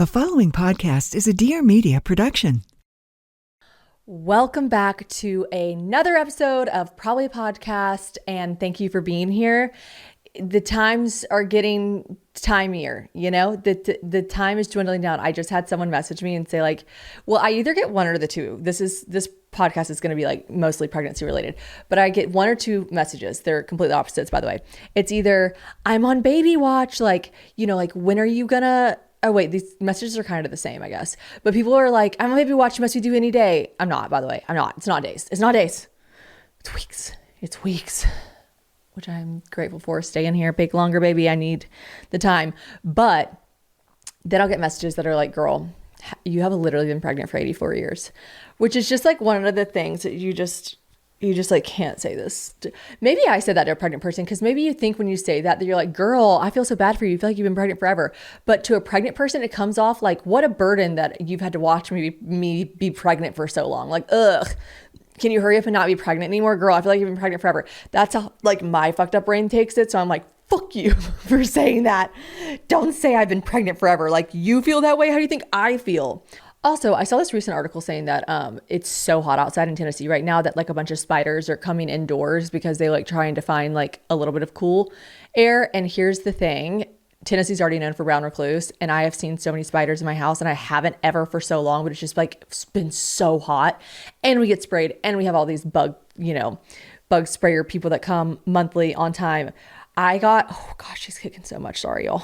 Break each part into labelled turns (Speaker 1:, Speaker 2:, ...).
Speaker 1: The following podcast is a Dear Media production.
Speaker 2: Welcome back to another episode of Probably a Podcast, and thank you for being here. The times are getting timier, you know, the time is dwindling down. I just had someone message me and say like, well, I either get one or the two. This podcast is going to be like mostly pregnancy related, but I get one or two messages. They're completely opposites, by the way. It's either I'm on baby watch, like, you know, like when are you gonna, oh wait, these messages are kind of the same, I guess. But people are like, I'm on baby watch, you must be due any day. I'm not, by the way. I'm not. It's not days. It's not days. It's weeks. It's weeks. Which I'm grateful for. Staying here, bake longer, baby. I need the time. But then I'll get messages that are like, girl, you have literally been pregnant for 84 years, which is just like one of the things that you just like can't say this. Maybe I said that to a pregnant person because maybe you think when you say that you're like, girl, I feel so bad for you. You feel like you've been pregnant forever. But to a pregnant person, it comes off like, what a burden that you've had to watch me be pregnant for so long. Like, ugh. Can you hurry up and not be pregnant anymore? Girl, I feel like you've been pregnant forever. That's how like my fucked up brain takes it. So I'm like, fuck you for saying that. Don't say I've been pregnant forever. Like you feel that way. How do you think I feel? Also, I saw this recent article saying that it's so hot outside in Tennessee right now that like a bunch of spiders are coming indoors because they like trying to find like a little bit of cool air. And here's the thing. Tennessee's already known for brown recluse, and I have seen so many spiders in my house, and I haven't ever for so long, but it's just like it's been so hot, and we get sprayed, and we have all these bug sprayer people that come monthly on time. I got, oh gosh, she's kicking so much. Sorry, y'all.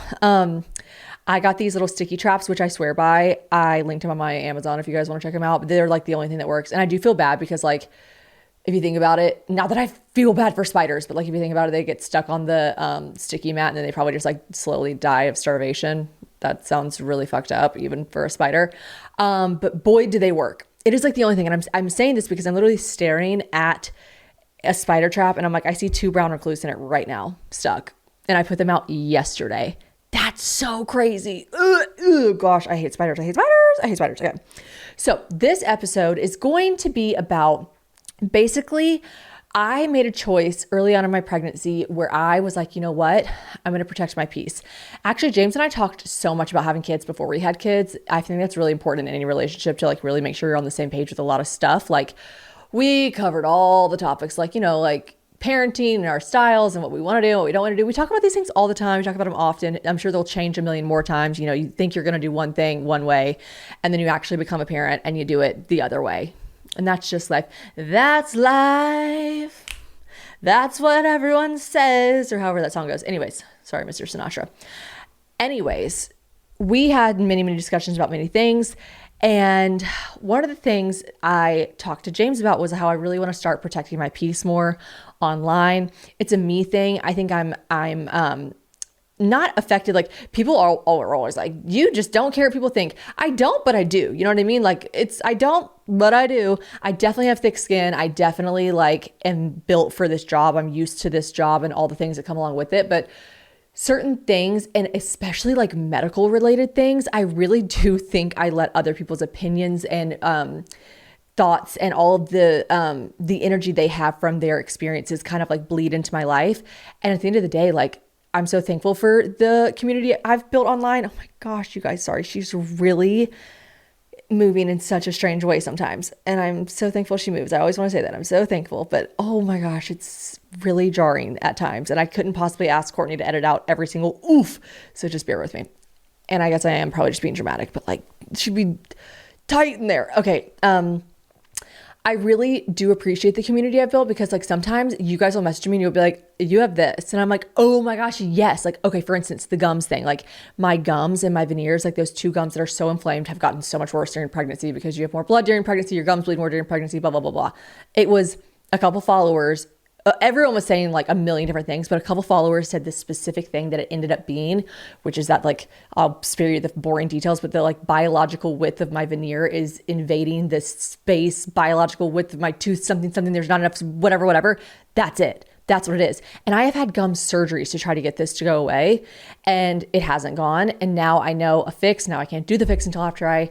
Speaker 2: I got these little sticky traps, which I swear by. I linked them on my Amazon if you guys want to check them out, but they're like the only thing that works, and I do feel bad because like, if you think about it, not that I feel bad for spiders, but like if you think about it, they get stuck on the sticky mat and then they probably just like slowly die of starvation. That sounds really fucked up, even for a spider. But boy, do they work. It is like the only thing. And I'm saying this because I'm literally staring at a spider trap and I'm like, I see 2 brown recluse in it right now, stuck. And I put them out yesterday. That's so crazy. Gosh, I hate spiders. I hate spiders. Okay. So this episode is going to be about basically, I made a choice early on in my pregnancy where I was like, you know what? I'm going to protect my peace. Actually, James and I talked so much about having kids before we had kids. I think that's really important in any relationship to like really make sure you're on the same page with a lot of stuff. Like we covered all the topics, like, you know, like parenting and our styles and what we want to do and what we don't want to do. We talk about these things all the time. We talk about them often. I'm sure they'll change a million more times. You know, you think you're going to do one thing one way, and then you actually become a parent and you do it the other way. And that's just life. That's life. That's what everyone says, or however that song goes. Anyways, sorry, Mr. Sinatra. Anyways, we had many, many discussions about many things. And one of the things I talked to James about was how I really want to start protecting my peace more online. It's a me thing. I think I'm not affected. Like people are always like, you just don't care what people think. I don't, but I do. You know what I mean? Like I don't, but I do. I definitely have thick skin. I definitely like am built for this job. I'm used to this job and all the things that come along with it. But certain things, and especially like medical related things, I really do think I let other people's opinions and thoughts and all of the energy they have from their experiences kind of like bleed into my life. And at the end of the day, like, I'm so thankful for the community I've built online. Oh my gosh, you guys, sorry. She's really moving in such a strange way sometimes. And I'm so thankful she moves. I always want to say that. I'm so thankful. But oh my gosh, it's really jarring at times. And I couldn't possibly ask Courtney to edit out every single oof. So just bear with me. And I guess I am probably just being dramatic, but like, it should be tight in there. Okay. I really do appreciate the community I've built because like sometimes you guys will message me and you'll be like, you have this. And I'm like, oh my gosh, yes. Like, okay, for instance, the gums thing, like my gums and my veneers, like those 2 gums that are so inflamed have gotten so much worse during pregnancy because you have more blood during pregnancy, your gums bleed more during pregnancy, blah, blah, blah, blah. It was a couple followers. Everyone was saying like a million different things, but a couple followers said this specific thing that it ended up being, which is that like, I'll spare you the boring details, but the like biological width of my veneer is invading this space, biological width of my tooth, something, there's not enough, whatever. That's it. That's what it is. And I have had gum surgeries to try to get this to go away and it hasn't gone. And now I know a fix. Now I can't do the fix until after I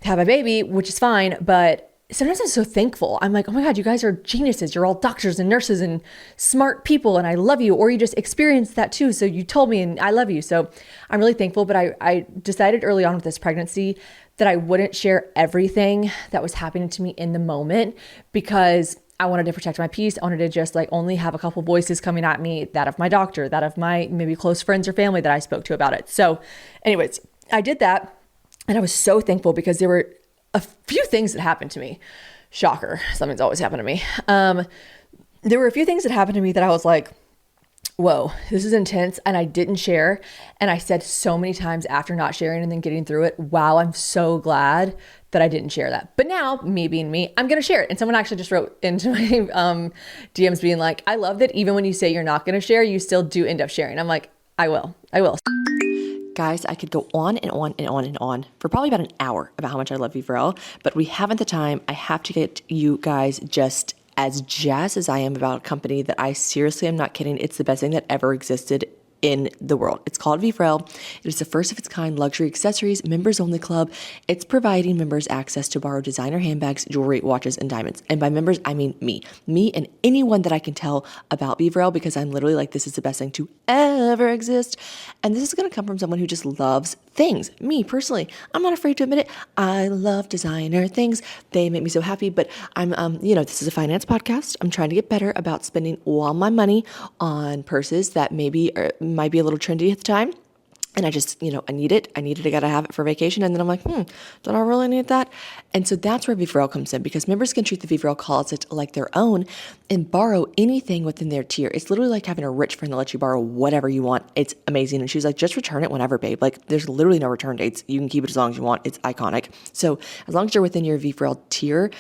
Speaker 2: have a baby, which is fine, but sometimes I'm so thankful. I'm like, oh my God, you guys are geniuses. You're all doctors and nurses and smart people, and I love you. Or you just experienced that too. So you told me, and I love you. So I'm really thankful. But I decided early on with this pregnancy that I wouldn't share everything that was happening to me in the moment, because I wanted to protect my peace. I wanted to just like only have a couple voices coming at me, that of my doctor, that of my maybe close friends or family that I spoke to about it. So anyways, I did that. And I was so thankful because there were a few things that happened to me. Shocker. Something's always happened to me. There were a few things that happened to me that I was like, whoa, this is intense. And I didn't share. And I said so many times after not sharing and then getting through it, wow, I'm so glad that I didn't share that. But now, me being me, I'm going to share it. And someone actually just wrote into my DMs being like, I love that even when you say you're not going to share, you still do end up sharing. I'm like, I will.
Speaker 3: Guys, I could go on and on and on and on for probably about an hour about how much I love Vivrel, but we haven't the time. I have to get you guys just as jazzed as I am about a company that I seriously am not kidding. It's the best thing that ever existed in the world. It's called Vivrel. It is the first of its kind luxury accessories, members only club. It's providing members access to borrow designer handbags, jewelry, watches, and diamonds. And by members, I mean me and anyone that I can tell about Vivrel, because I'm literally like, this is the best thing to ever exist. And this is going to come from someone who just loves things. Me personally, I'm not afraid to admit it. I love designer things. They make me so happy, but I'm, this is a finance podcast. I'm trying to get better about spending all my money on purses that maybe might be a little trendy at the time. And I just, I need it. I got to have it for vacation. And then I'm like, don't I really need that? And so that's where Vivrel comes in, because members can treat the Vivrel closet like their own and borrow anything within their tier. It's literally like having a rich friend that lets you borrow whatever you want. It's amazing. And she's like, just return it whenever, babe. Like, there's literally no return dates. You can keep it as long as you want. It's iconic. So as long as you're within your Vivrel tier,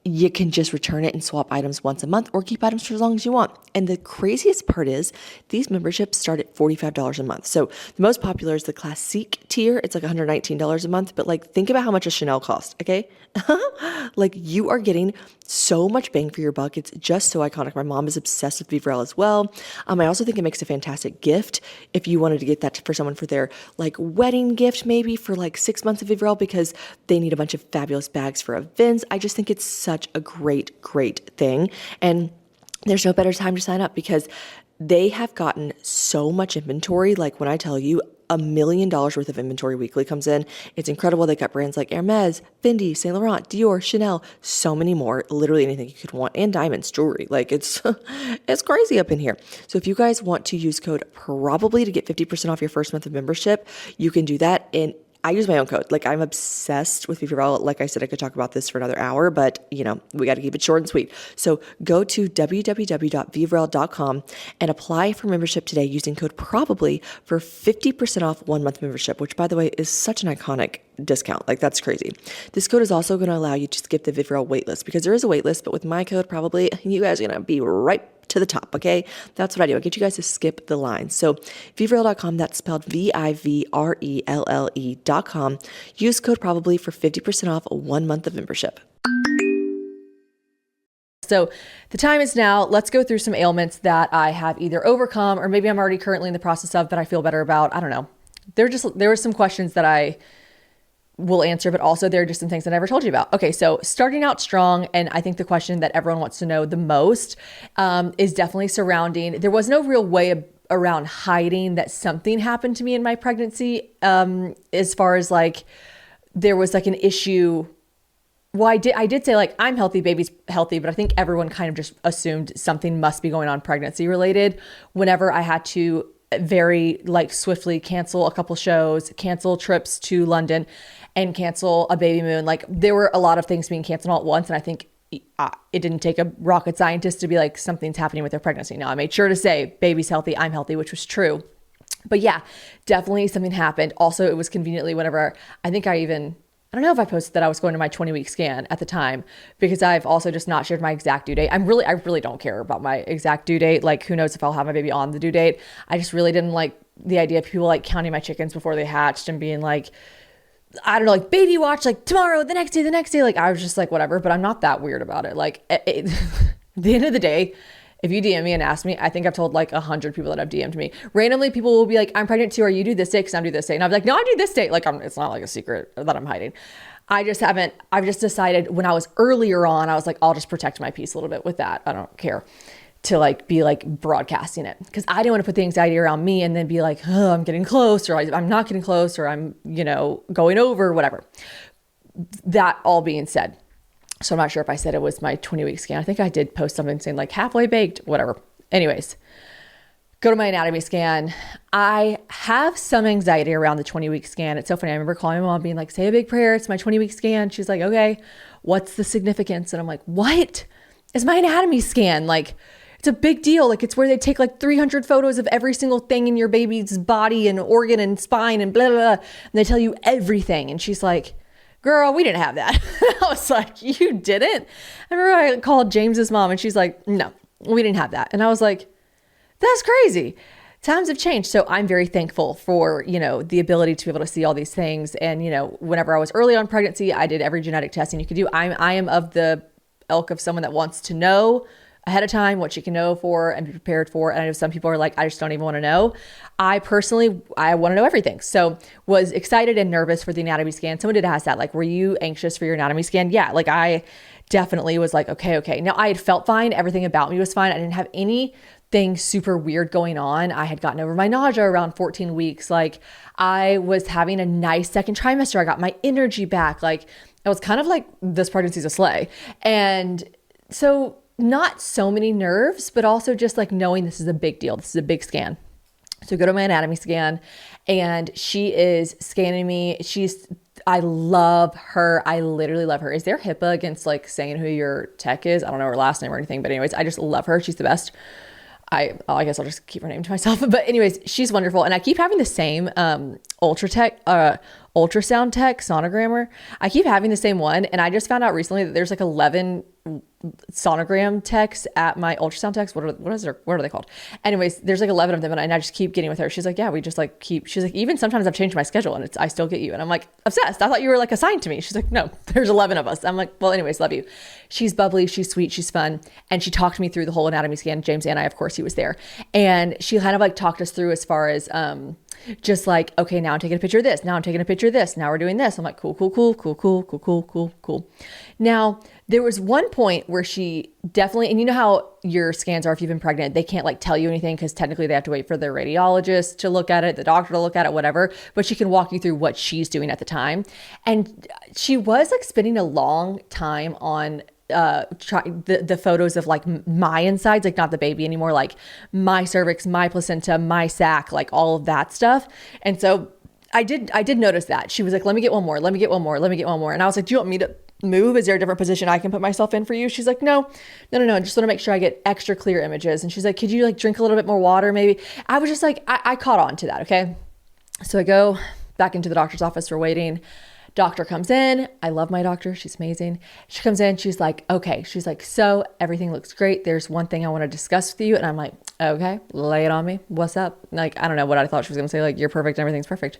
Speaker 3: you can just return it and swap items once a month, or keep items for as long as you want. And the craziest part is these memberships start at $45 a month. So the most popular is the Classique tier. It's like $119 a month, but like, think about how much a Chanel costs, okay? Like, you are getting so much bang for your buck. It's just so iconic. My mom is obsessed with Vivrel as well. I also think it makes a fantastic gift if you wanted to get that for someone for their like wedding gift, maybe for like 6 months of Vivrel, because they need a bunch of fabulous bags for events. I just think it's such a great thing. And there's no better time to sign up, because they have gotten so much inventory. Like, when I tell you, $1 million worth of inventory weekly comes in. It's incredible. They got brands like Hermes, Fendi, Saint Laurent, Dior, Chanel, so many more, literally anything you could want, and diamonds, jewelry. Like, it's crazy up in here. So if you guys want to use code probably to get 50% off your first month of membership, you can do that. And I use my own code. Like, I'm obsessed with Vivrel. Like I said, I could talk about this for another hour, but we got to keep it short and sweet. So go to www.vivrel.com and apply for membership today using code probably for 50% off 1 month membership, which, by the way, is such an iconic discount. Like, that's crazy. This code is also going to allow you to skip the Vivrel waitlist, because there is a waitlist, but with my code probably, you guys are going to be right to the top, okay? That's what I do. I get you guys to skip the line. So Vivrel.com, that's spelled Vivrelle.com. Use code probably for 50% off 1 month of membership.
Speaker 2: So the time is now. Let's go through some ailments that I have either overcome, or maybe I'm already currently in the process of, but I feel better about. I don't know. There were some questions that I will answer, but also there are just some things I never told you about. Okay, so starting out strong, and I think the question that everyone wants to know the most is definitely surrounding, there was no real way around hiding that something happened to me in my pregnancy, as far as like, there was like an issue. Well, I did say like, I'm healthy, baby's healthy, but I think everyone kind of just assumed something must be going on pregnancy related whenever I had to very like swiftly cancel a couple shows, cancel trips to London, and cancel a babymoon. Like, there were a lot of things being canceled all at once. And I think it didn't take a rocket scientist to be like, something's happening with their pregnancy. Now, I made sure to say baby's healthy, I'm healthy, which was true. But yeah, definitely something happened. Also, it was conveniently whenever, I don't know if I posted that I was going to my 20-week scan at the time, because I've also just not shared my exact due date. I really don't care about my exact due date. Like, who knows if I'll have my baby on the due date. I just really didn't like the idea of people like counting my chickens before they hatched and being like, I don't know, like baby watch, like tomorrow, the next day. Like, I was just like, whatever, but I'm not that weird about it. Like, at the end of the day, if you DM me and ask me, I think I've told like 100 people that have DM'd me. Randomly, people will be like, I'm pregnant too, or you do this date because I'm due this date. And I'm like, no, I do this date. Like, it's not like a secret that I'm hiding. I've just decided when I was earlier on, I was like, I'll just protect my peace a little bit with that. I don't care to like be like broadcasting it, because I didn't want to put the anxiety around me and then be like, oh, I'm getting close, or I'm not getting close, or I'm, going over, whatever. That all being said, so I'm not sure if I said it was my 20-week scan. I think I did post something saying like halfway baked, whatever. Anyways, go to my anatomy scan. I have some anxiety around the 20-week scan. It's so funny. I remember calling my mom being like, say a big prayer. It's my 20-week scan. She's like, okay, what's the significance? And I'm like, what? It's my anatomy scan. Like, it's a big deal. Like, it's where they take like 300 photos of every single thing in your baby's body and organ and spine and blah, blah, blah. And they tell you everything. And she's like, girl, we didn't have that. I was like, you didn't? I remember I called James's mom and she's like, no, we didn't have that. And I was like, that's crazy. Times have changed. So I'm very thankful for, the ability to be able to see all these things. And, whenever I was early on pregnancy, I did every genetic testing you could do. I am of the ilk of someone that wants to know ahead of time what she can know for and be prepared for. And I know some people are like, I just don't even want to know. I personally, I want to know everything. So was excited and nervous for the anatomy scan. Someone did ask that, like, were you anxious for your anatomy scan? Yeah. Like, I definitely was like, okay. Now I had felt fine. Everything about me was fine. I didn't have anything super weird going on. I had gotten over my nausea around 14 weeks. Like, I was having a nice second trimester. I got my energy back. Like, I was kind of like, this pregnancy's a sleigh. And so not so many nerves, but also just like knowing this is a big deal. This is a big scan. So go to my anatomy scan and she is scanning me. I love her. I literally love her. Is there HIPAA against like saying who your tech is? I don't know her last name or anything, but anyways, I just love her. She's the best. I guess I'll just keep her name to myself, but anyways, she's wonderful. And I keep having the same, ultrasound tech sonogrammer. I keep having the same one. And I just found out recently that there's like 11 sonogram techs at my ultrasound techs. What are they called? Anyways, there's like 11 of them. And I just keep getting with her. She's like, yeah, we just like she's like, even sometimes I've changed my schedule and I still get you. And I'm like, obsessed. I thought you were like assigned to me. She's like, no, there's 11 of us. I'm like, well, anyways, love you. She's bubbly. She's sweet. She's fun. And she talked me through the whole anatomy scan. James and I, of course, he was there. And she kind of like talked us through as far as, just like, okay, now I'm taking a picture of this. Now I'm taking a picture of this. Now we're doing this. I'm like, cool. Now there was one point where she definitely, and you know how your scans are if you've been pregnant, they can't like tell you anything because technically they have to wait for their radiologist to look at it, the doctor to look at it, whatever, but she can walk you through what she's doing at the time. And she was like spending a long time on the photos of like my insides, like not the baby anymore, like my cervix, my placenta, my sac, like all of that stuff. And so I did notice that. She was like, let me get one more. And I was like, do you want me to move? Is there a different position I can put myself in for you? She's like, no. I just want to make sure I get extra clear images. And she's like, could you like drink a little bit more water maybe? I was just like, I caught on to that. Okay. So I go back into the doctor's office. We're waiting. Doctor comes in. I love my doctor. She's amazing. She comes in. She's like, okay. She's like, so everything looks great. There's one thing I want to discuss with you. And I'm like, okay, lay it on me. What's up? Like, I don't know what I thought she was going to say. Like, you're perfect. Everything's perfect.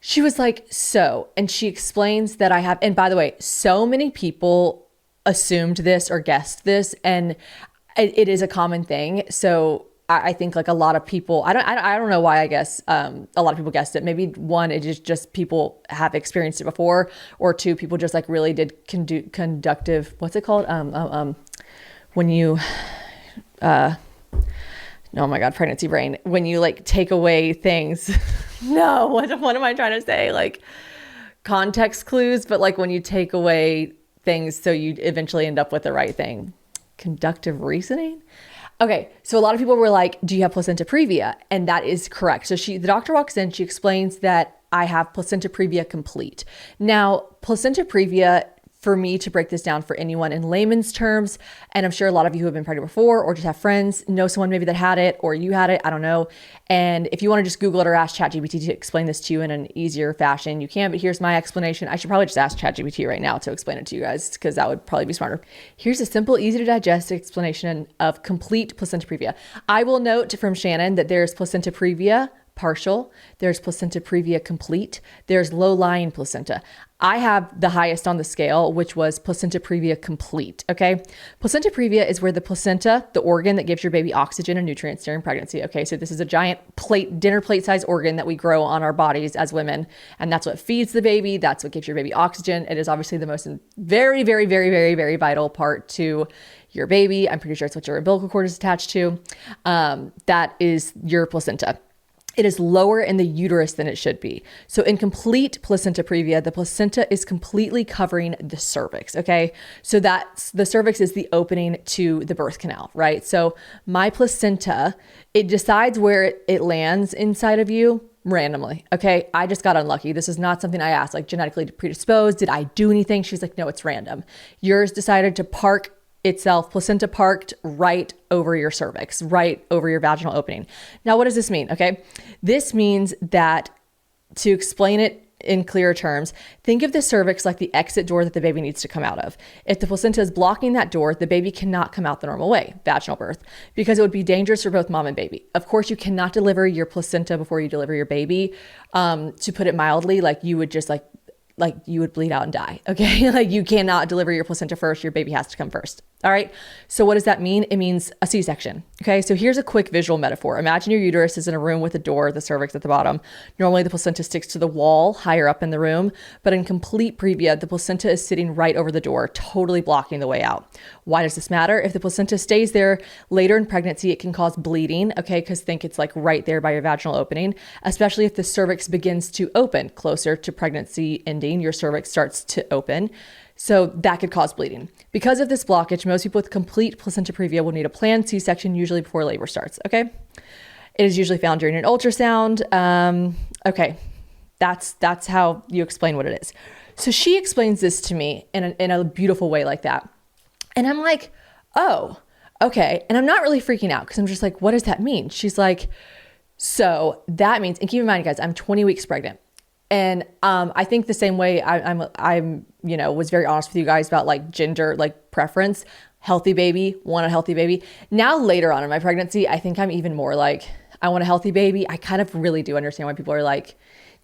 Speaker 2: She was like, so, and she explains that I have, and by the way, so many people assumed this or guessed this, and it is a common thing. So I think like a lot of people, I don't know why, I guess a lot of people guessed it. Maybe one, it is just people have experienced it before, or two, people just like really did conductive, what's it called? When you, oh my God, pregnancy brain, when you like take away things, no, what am I trying to say? Like context clues, but like when you take away things, so you eventually end up with the right thing. Conductive reasoning. Okay, so a lot of people were like, do you have placenta previa? And that is correct. So the doctor walks in, she explains that I have placenta previa complete. Now, placenta previa, for me to break this down for anyone in layman's terms, and I'm sure a lot of you who have been pregnant before or just have friends know someone maybe that had it or you had it, I don't know. And if you want to just Google it or ask ChatGPT to explain this to you in an easier fashion, you can, but here's my explanation. I should probably just ask ChatGPT right now to explain it to you guys because that would probably be smarter. Here's a simple, easy to digest explanation of complete placenta previa. I will note from Shannon that there's placenta previa partial, there's placenta previa complete, there's low-lying placenta. I have the highest on the scale, which was placenta previa complete, okay? Placenta previa is where the placenta, the organ that gives your baby oxygen and nutrients during pregnancy, okay? So this is a giant plate, dinner plate size organ that we grow on our bodies as women, and that's what feeds the baby, that's what gives your baby oxygen. It is obviously the most very, very, very, very, very vital part to your baby. I'm pretty sure it's what your umbilical cord is attached to. That is your placenta. It is lower in the uterus than it should be. So in complete placenta previa, the placenta is completely covering the cervix, okay? So that's, the cervix is the opening to the birth canal, right? So my placenta, it decides where it lands inside of you randomly, okay? I just got unlucky. This is not something I asked, like genetically predisposed. Did I do anything? She's like, no, it's random. Yours decided to park itself, placenta parked right over your cervix, right over your vaginal opening. Now, what does this mean? Okay. This means that, to explain it in clearer terms, think of the cervix like the exit door that the baby needs to come out of. If the placenta is blocking that door, the baby cannot come out the normal way, vaginal birth, because it would be dangerous for both mom and baby. Of course, you cannot deliver your placenta before you deliver your baby. To put it mildly, like you would just like you would bleed out and die. Okay. Like you cannot deliver your placenta first. Your baby has to come first. All right. So what does that mean? It means a C-section. Okay. So here's a quick visual metaphor. Imagine your uterus is in a room with a door, the cervix at the bottom. Normally the placenta sticks to the wall higher up in the room, but in complete previa, the placenta is sitting right over the door, totally blocking the way out. Why does this matter? If the placenta stays there later in pregnancy, it can cause bleeding. Okay. Cause think it's like right there by your vaginal opening, especially if the cervix begins to open closer to pregnancy ending, your cervix starts to open. So that could cause bleeding. Because of this blockage, most people with complete placenta previa will need a planned C-section, usually before labor starts, okay? It is usually found during an ultrasound. Okay, that's how you explain what it is. So she explains this to me in a beautiful way like that. And I'm like, oh, okay. And I'm not really freaking out because I'm just like, what does that mean? She's like, so that means, and keep in mind, guys, I'm 20 weeks pregnant. And I think the same way I'm was very honest with you guys about like gender, like preference, healthy baby, want a healthy baby. Now later on in my pregnancy, I think I'm even more like, I want a healthy baby. I kind of really do understand why people are like,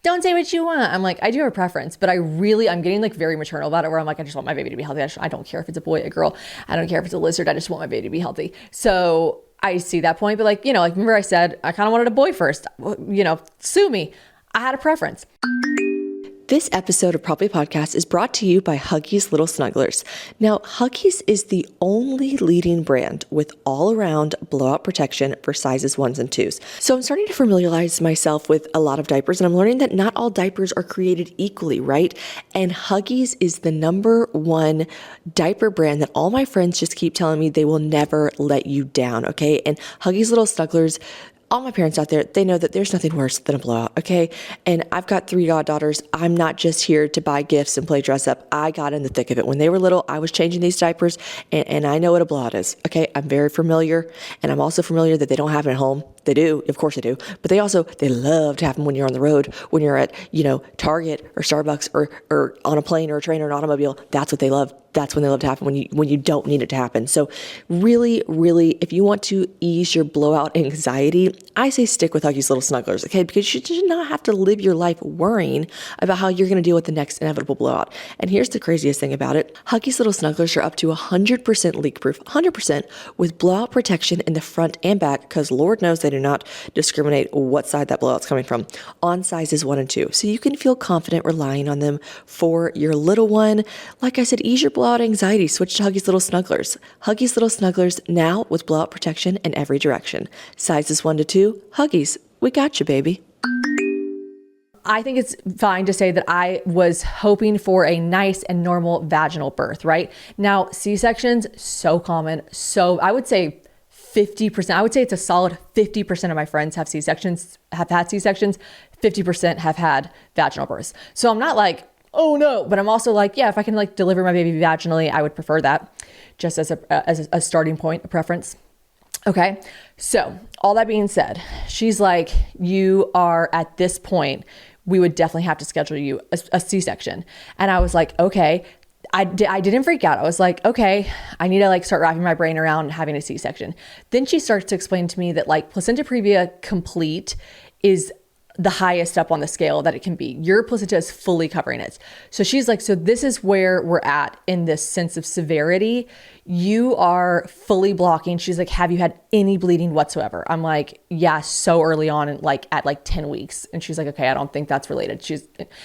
Speaker 2: don't say what you want. I'm like, I do have a preference, but I'm getting like very maternal about it where I'm like, I just want my baby to be healthy. I don't care if it's a boy, a girl. I don't care if it's a lizard. I just want my baby to be healthy. So I see that point, but like, like remember I said, I kind of wanted a boy first, sue me. I had a preference.
Speaker 3: This episode of Probably Podcast is brought to you by Huggies Little Snugglers. Now, Huggies is the only leading brand with all-around blowout protection for sizes 1s and 2s. So I'm starting to familiarize myself with a lot of diapers, and I'm learning that not all diapers are created equally, right? And Huggies is the #1 diaper brand that all my friends just keep telling me they will never let you down, okay? And Huggies Little Snugglers, all my parents out there, they know that there's nothing worse than a blowout, okay? And I've got 3 goddaughters. I'm not just here to buy gifts and play dress up. I got in the thick of it. When they were little, I was changing these diapers, and I know what a blowout is, okay? I'm very familiar, and I'm also familiar that they don't have it at home. They do, of course they do, but they love to have them when you're on the road, when you're at, Target or Starbucks or on a plane or a train or an automobile. That's what they love. That's when they love to happen, when you don't need it to happen. So really, really, if you want to ease your blowout anxiety, I say stick with Huggies Little Snugglers, okay? Because you should not have to live your life worrying about how you're going to deal with the next inevitable blowout. And here's the craziest thing about it. Huggies Little Snugglers are up to 100% leak-proof, 100% with blowout protection in the front and back, because Lord knows they do not discriminate what side that blowout's coming from, on sizes 1 and 2. So you can feel confident relying on them for your little one. Like I said, ease your blowout anxiety. Switch to Huggies Little Snugglers. Huggies Little Snugglers now with blowout protection in every direction. Sizes 1 to 2, Huggies. We got you, baby.
Speaker 2: I think it's fine to say that I was hoping for a nice and normal vaginal birth, right? Now, C-sections, so common. So I would say 50%, I would say it's a solid 50% of my friends have had C-sections, 50% have had vaginal births. So I'm not like, oh no, but I'm also like, yeah, if I can like deliver my baby vaginally, I would prefer that, just as a starting point, a preference. Okay. So all that being said, she's like, you are at this point, we would definitely have to schedule you a C-section. And I was like, okay. I didn't freak out. I was like, okay, I need to like start wrapping my brain around having a C-section. Then she starts to explain to me that like placenta previa complete is the highest up on the scale that it can be. Your placenta is fully covering it. So she's like, so this is where we're at in this sense of severity. You are fully blocking. She's like, have you had any bleeding whatsoever? I'm like, yeah, so early on, and like at like 10 weeks. And she's like, okay, I don't think that's related. She's,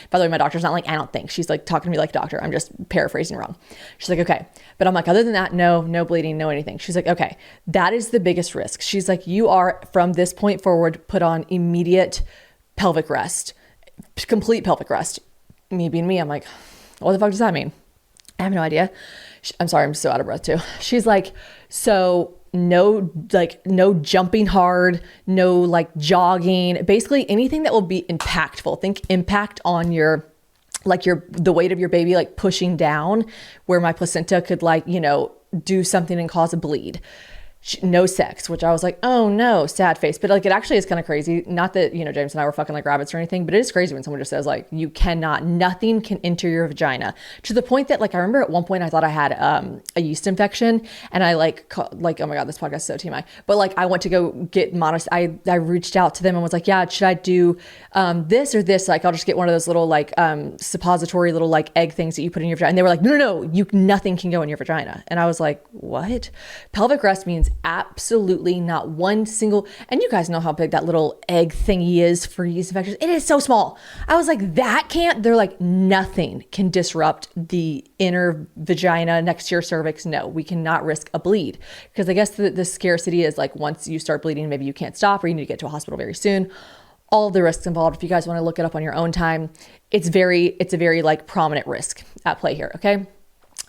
Speaker 2: by the way, my doctor's not like, I don't think. She's like talking to me like doctor. I'm just paraphrasing wrong. She's like, okay. But I'm like, other than that, no bleeding, no anything. She's like, okay, that is the biggest risk. She's like, you are from this point forward put on immediate pelvic rest, complete pelvic rest. Me being me, I'm like, what the fuck does that mean? I have no idea. I'm sorry, I'm so out of breath too. She's like, so no jumping hard, no like jogging, basically anything that will be impactful. Think impact on the weight of your baby, like pushing down where my placenta could do something and cause a bleed. No sex, which I was like, oh no, sad face. But like, it actually is kind of crazy. Not that, James and I were fucking like rabbits or anything, but it is crazy when someone just says like, nothing can enter your vagina, to the point that like, I remember at one point I thought I had a yeast infection, and I oh my God, this podcast is so TMI, but like I went to go get I reached out to them and was like, yeah, should I do this or this? Like, I'll just get one of those little like suppository little like egg things that you put in your vagina. And they were like, no, nothing can go in your vagina. And I was like, what? Pelvic rest means absolutely not one single, and you guys know how big that little egg thingy is for yeast infections. It is so small. I was like, they're like, nothing can disrupt the inner vagina next to your cervix. No, we cannot risk a bleed, because I guess the scarcity is like, once you start bleeding, maybe you can't stop, or you need to get to a hospital very soon. All of the risks involved. If you guys want to look it up on your own time, it's a very like prominent risk at play here. Okay.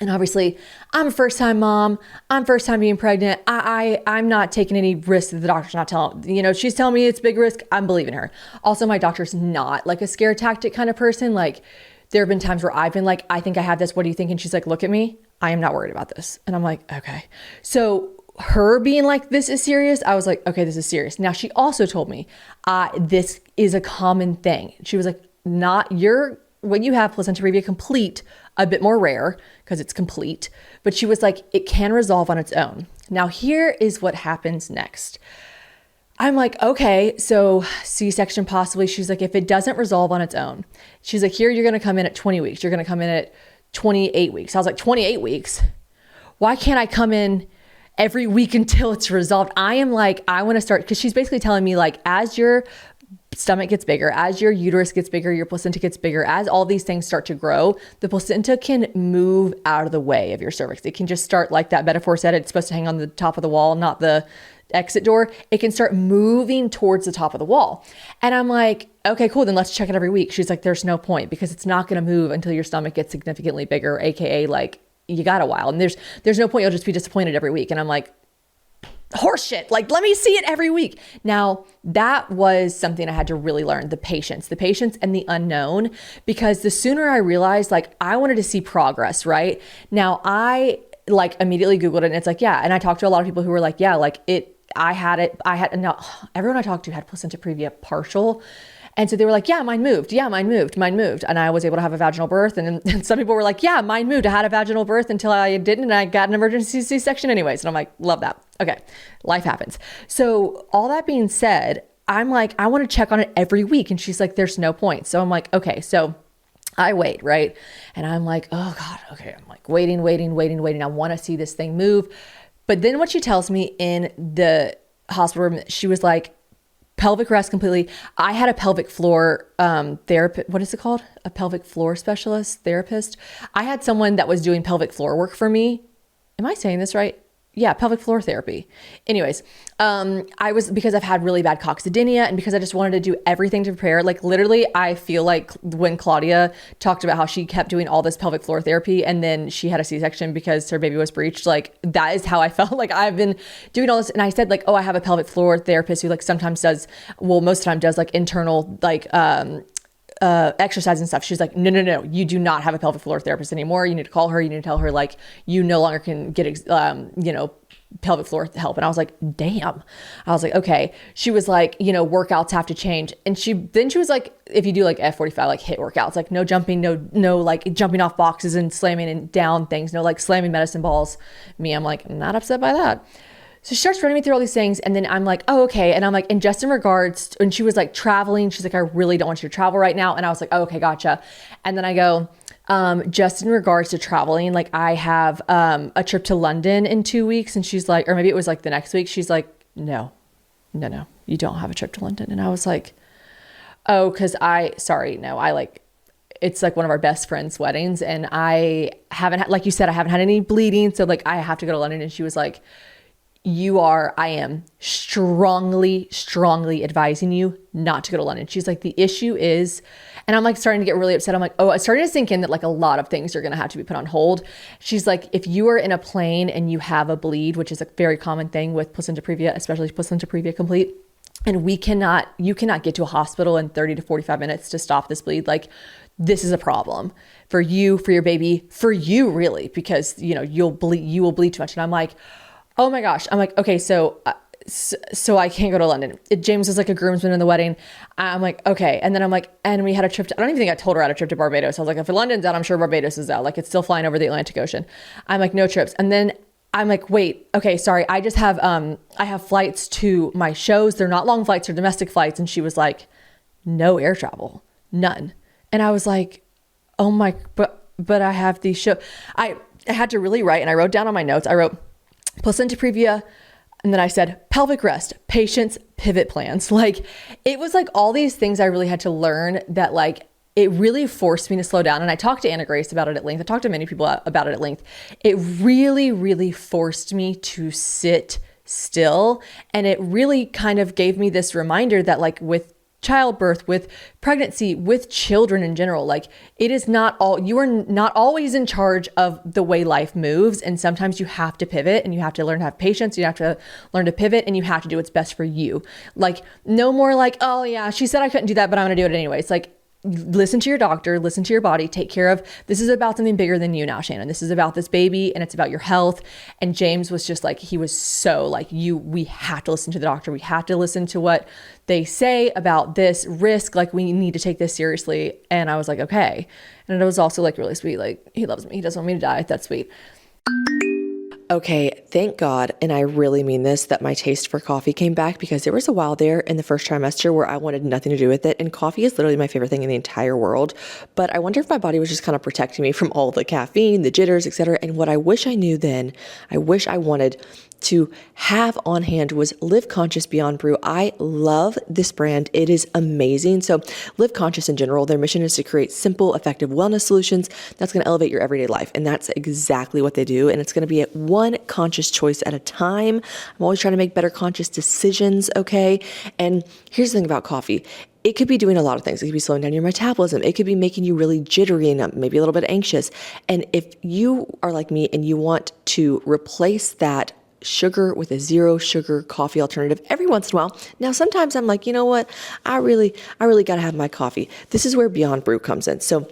Speaker 2: And obviously, I'm a first-time mom. I'm first-time being pregnant. I'm not taking any risks that the doctor's not telling. She's telling me it's big risk. I'm believing her. Also, my doctor's not like a scare tactic kind of person. Like, there have been times where I've been like, I think I have this. What do you think? And she's like, look at me. I am not worried about this. And I'm like, okay. So her being like, this is serious, I was like, okay, this is serious. Now, she also told me, this is a common thing. She was like, when you have placenta previa complete, a bit more rare because it's complete, but she was like, it can resolve on its own. Now, here is what happens next. I'm like, okay, so C-section possibly. She's like, if it doesn't resolve on its own, she's like, here, you're going to come in at 20 weeks. You're going to come in at 28 weeks. I was like, 28 weeks? Why can't I come in every week until it's resolved? I am like, I want to start, because she's basically telling me like, as your stomach gets bigger, as your uterus gets bigger, your placenta gets bigger, as all these things start to grow, the placenta can move out of the way of your cervix. It can just start, like that metaphor said, it's supposed to hang on the top of the wall, not the exit door. It can start moving towards the top of the wall. And I'm like, okay, cool. Then let's check it every week. She's like, there's no point, because it's not going to move until your stomach gets significantly bigger, AKA like you got a while. And there's no point. You'll just be disappointed every week. And I'm like, horse shit. Like, let me see it every week. Now, that was something I had to really learn, the patience and the unknown, because the sooner I realized, like, I wanted to see progress, right? Now, I like immediately Googled it, and it's like, yeah. And I talked to a lot of people who were like, yeah, like now everyone I talked to had placenta previa partial. And so they were like, yeah, mine moved. And I was able to have a vaginal birth. And some people were like, yeah, mine moved. I had a vaginal birth until I didn't, and I got an emergency C-section anyways. And I'm like, love that. Okay, life happens. So all that being said, I'm like, I want to check on it every week. And she's like, there's no point. So I'm like, okay, so I wait, right? And I'm like, oh God, okay. I'm like waiting. I want to see this thing move. But then what she tells me in the hospital room, she was like, pelvic rest completely. I had a pelvic floor therapist. What is it called? A pelvic floor specialist therapist. I had someone that was doing pelvic floor work for me. Am I saying this right? Yeah, pelvic floor therapy. Anyways, because I've had really bad coccydynia, and because I just wanted to do everything to prepare. Like, literally, I feel like when Claudia talked about how she kept doing all this pelvic floor therapy and then she had a C-section because her baby was breached, like, that is how I felt. Like, I've been doing all this. And I said, like, oh, I have a pelvic floor therapist who, like, sometimes does, well, most of the time does, like, internal, like, exercise and stuff. She's like, no, you do not have a pelvic floor therapist anymore. You need to call her. You need to tell her, like, you no longer can get, pelvic floor help. And I was like, damn. I was like, okay. She was like, workouts have to change. And then she was like, if you do like F45, like HIIT workouts, like no jumping, no like jumping off boxes and slamming and down things, no like slamming medicine balls. Me, I'm like, I'm not upset by that. So she starts running me through all these things. And then I'm like, oh, okay. And I'm like, and just in regards, and she was like traveling, she's like, I really don't want you to travel right now. And I was like, oh, okay, gotcha. And then I go, just in regards to traveling, like I have a trip to London in 2 weeks. And she's like, or maybe it was like the next week. She's like, no, you don't have a trip to London. And I was like, oh, cause it's like one of our best friends' weddings. And I haven't had, like you said, I haven't had any bleeding. So like I have to go to London. And she was like, I am strongly advising you not to go to London. She's like, the issue is, and I'm like starting to get really upset. I'm like, oh, it's starting to sink in that like a lot of things are going to have to be put on hold. She's like, if you are in a plane and you have a bleed, which is a very common thing with placenta previa, especially placenta previa complete, and you cannot get to a hospital in 30 to 45 minutes to stop this bleed. Like this is a problem for you, for your baby, for you really, because you will bleed too much. And I'm like, oh my gosh. I'm like, okay, so I can't go to London. James was like a groomsman in the wedding. I'm like, okay. And then I'm like, and we had a trip I don't even think I told her I had a trip to Barbados. I was like, if London's out, I'm sure Barbados is out. Like it's still flying over the Atlantic Ocean. I'm like, no trips. And then I'm like, wait, okay, sorry. I just have, I have flights to my shows. They're not long flights or domestic flights. And she was like, no air travel, none. And I was like, oh my, but I have these shows. I had to really write, and I wrote down on my notes, I wrote, placenta previa, and then I said pelvic rest, patience, pivot plans. Like it was like all these things I really had to learn that like it really forced me to slow down. And I talked to Anna Grace about it at length. I talked to many people about it at length. It really forced me to sit still. And it really kind of gave me this reminder that like with childbirth, with pregnancy, with children in general, like it is not all, you are not always in charge of the way life moves. And sometimes you have to pivot and you have to learn to have patience. You have to learn to pivot and you have to do what's best for you. Like no more like, oh yeah, she said I couldn't do that, but I'm going to do it anyway. It's like, listen to your doctor, listen to your body, take care of, this is about something bigger than you now, Shannon. This is about this baby and it's about your health. And James was just like, he was so like, we have to listen to the doctor. We have to listen to what they say about this risk. Like we need to take this seriously. And I was like, okay. And it was also like really sweet. Like he loves me. He doesn't want me to die. That's sweet.
Speaker 3: Okay, thank God, and I really mean this, that my taste for coffee came back, because there was a while there in the first trimester where I wanted nothing to do with it, and coffee is literally my favorite thing in the entire world. But I wonder if my body was just kind of protecting me from all the caffeine, the jitters, etc. And what I wish I knew then, I wish I wanted to have on hand was Live Conscious Beyond Brew. I love this brand. It is amazing. So Live Conscious in general, their mission is to create simple, effective wellness solutions that's going to elevate your everyday life. And that's exactly what they do. And it's going to be at one conscious choice at a time. I'm always trying to make better conscious decisions, okay? And here's the thing about coffee. It could be doing a lot of things. It could be slowing down your metabolism. It could be making you really jittery and maybe a little bit anxious. And if you are like me and you want to replace that sugar with a zero sugar coffee alternative every once in a while. Now, sometimes I'm like, you know what? I really got to have my coffee. This is where Beyond Brew comes in. So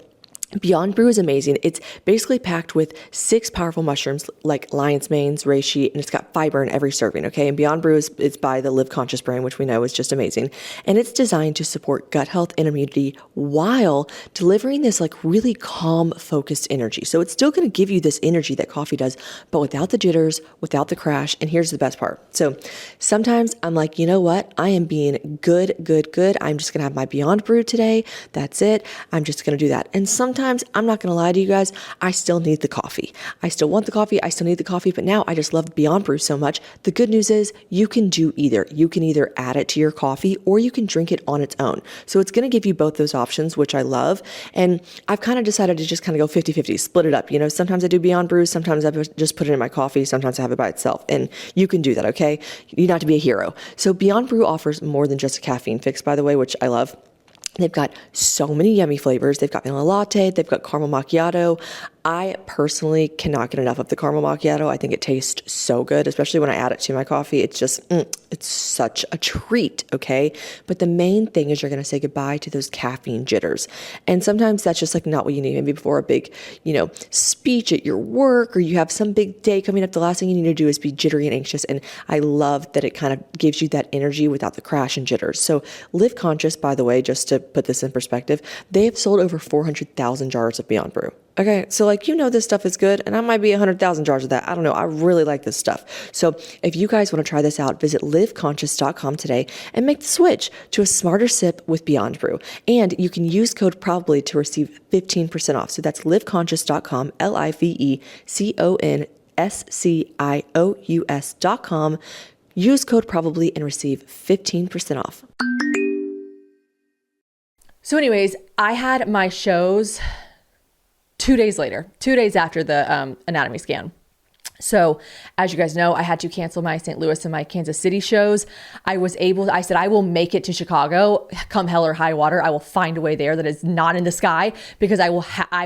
Speaker 3: Beyond Brew is amazing. It's basically packed with 6 powerful mushrooms like lion's manes, reishi, and it's got fiber in every serving, okay? And Beyond Brew is by the Live Conscious brand, which we know is just amazing. And it's designed to support gut health and immunity while delivering this like really calm, focused energy. So it's still going to give you this energy that coffee does, but without the jitters, without the crash. And here's the best part. So sometimes I'm like, you know what? I am being good. I'm just going to have my Beyond Brew today. That's it. I'm just going to do that. And sometimes I'm not going to lie to you guys, I still need the coffee. I still want the coffee. I still need the coffee, but now I just love Beyond Brew so much. The good news is you can do either. You can either add it to your coffee or you can drink it on its own. So it's going to give you both those options, which I love. And I've kind of decided to just kind of go 50-50, split it up. You know, sometimes I do Beyond Brew, sometimes I just put it in my coffee, sometimes I have it by itself. And you can do that, okay? You don't have to be a hero. So Beyond Brew offers more than just a caffeine fix, by the way, which I love. They've got so many yummy flavors. They've got vanilla latte. They've got caramel macchiato. I personally cannot get enough of the caramel macchiato. I think it tastes so good, especially when I add it to my coffee. It's just, it's such a treat, okay? But the main thing is you're going to say goodbye to those caffeine jitters. And sometimes that's just like not what you need. Maybe before a big, speech at your work, or you have some big day coming up, the last thing you need to do is be jittery and anxious. And I love that it kind of gives you that energy without the crash and jitters. So Live Conscious, by the way, just to put this in perspective, they have sold over 400,000 jars of Beyond Brew. Okay, so like, this stuff is good, and I might be 100,000 jars of that. I don't know. I really like this stuff. So if you guys want to try this out, visit liveconscious.com today and make the switch to a smarter sip with Beyond Brew. And you can use code probably to receive 15% off. So that's liveconscious.com, liveconscious.com. Use code probably and receive 15% off.
Speaker 2: So anyways, I had my shows 2 days later, 2 days after the anatomy scan. So as you guys know, I had to cancel my St. Louis and my Kansas City shows. I said, I will make it to Chicago, come hell or high water. I will find a way there that is not in the sky, because I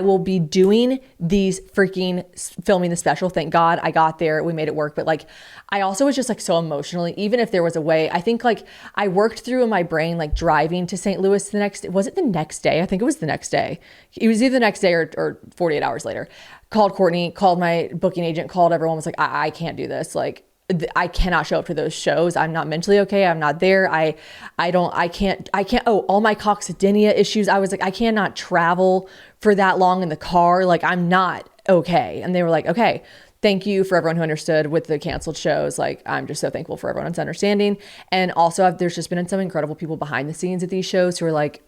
Speaker 2: will be doing these freaking filming the special. Thank God I got there. We made it work. But like, I also was just like so emotionally, even if there was a way, I think like I worked through in my brain, like driving to St. Louis was it the next day? I think it was the next day. It was either the next day or 48 hours later. Called Courtney, called my booking agent, called everyone, was like, I can't do this. Like, I cannot show up to those shows. I'm not mentally okay. I'm not there. I can't, all my coccydynia issues. I was like, I cannot travel for that long in the car. Like, I'm not okay. And they were like, okay, thank you for everyone who understood with the canceled shows. Like, I'm just so thankful for everyone's understanding. And also there's just been some incredible people behind the scenes at these shows who are like,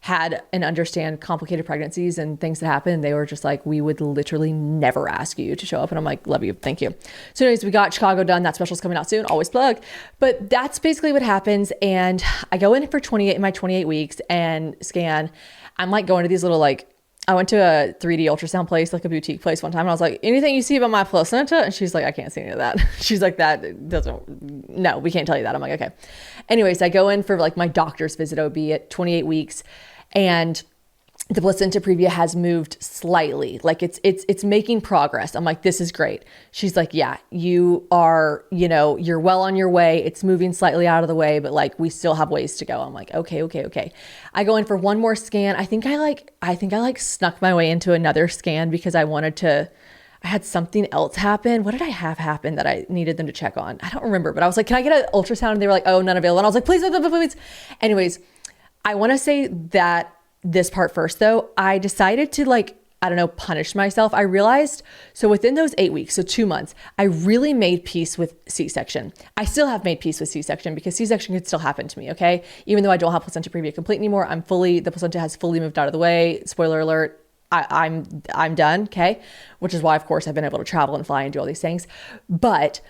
Speaker 2: had and understand complicated pregnancies and things that happen. And they were just like, we would literally never ask you to show up. And I'm like, love you. Thank you. So anyways, we got Chicago done. That special's coming out soon. Always plug. But that's basically what happens. And I go in for my 28 weeks and scan. I'm like going to these little, like, I went to a 3D ultrasound place, like a boutique place one time. And I was like, anything you see about my placenta? And she's like, I can't see any of that. She's like, no, we can't tell you that. I'm like, okay. Anyways, I go in for like my doctor's visit OB at 28 weeks. And the placenta previa has moved slightly. Like it's making progress. I'm like, this is great. She's like, yeah, you are, you're well on your way. It's moving slightly out of the way, but like, we still have ways to go. I'm like, okay. I go in for one more scan. I think I snuck my way into another scan because I had something else happen. What did I have happen that I needed them to check on? I don't remember, but I was like, can I get an ultrasound? And they were like, oh, none available. And I was like, please. Anyways, I want to say that this part first though, I decided to punish myself. I realized, so within those 8 weeks, so 2 months, I really made peace with C-section. I still have made peace with C-section because C-section could still happen to me, okay? Even though I don't have placenta previa complete anymore, the placenta has fully moved out of the way. Spoiler alert, I'm done, okay? Which is why, of course, I've been able to travel and fly and do all these things. But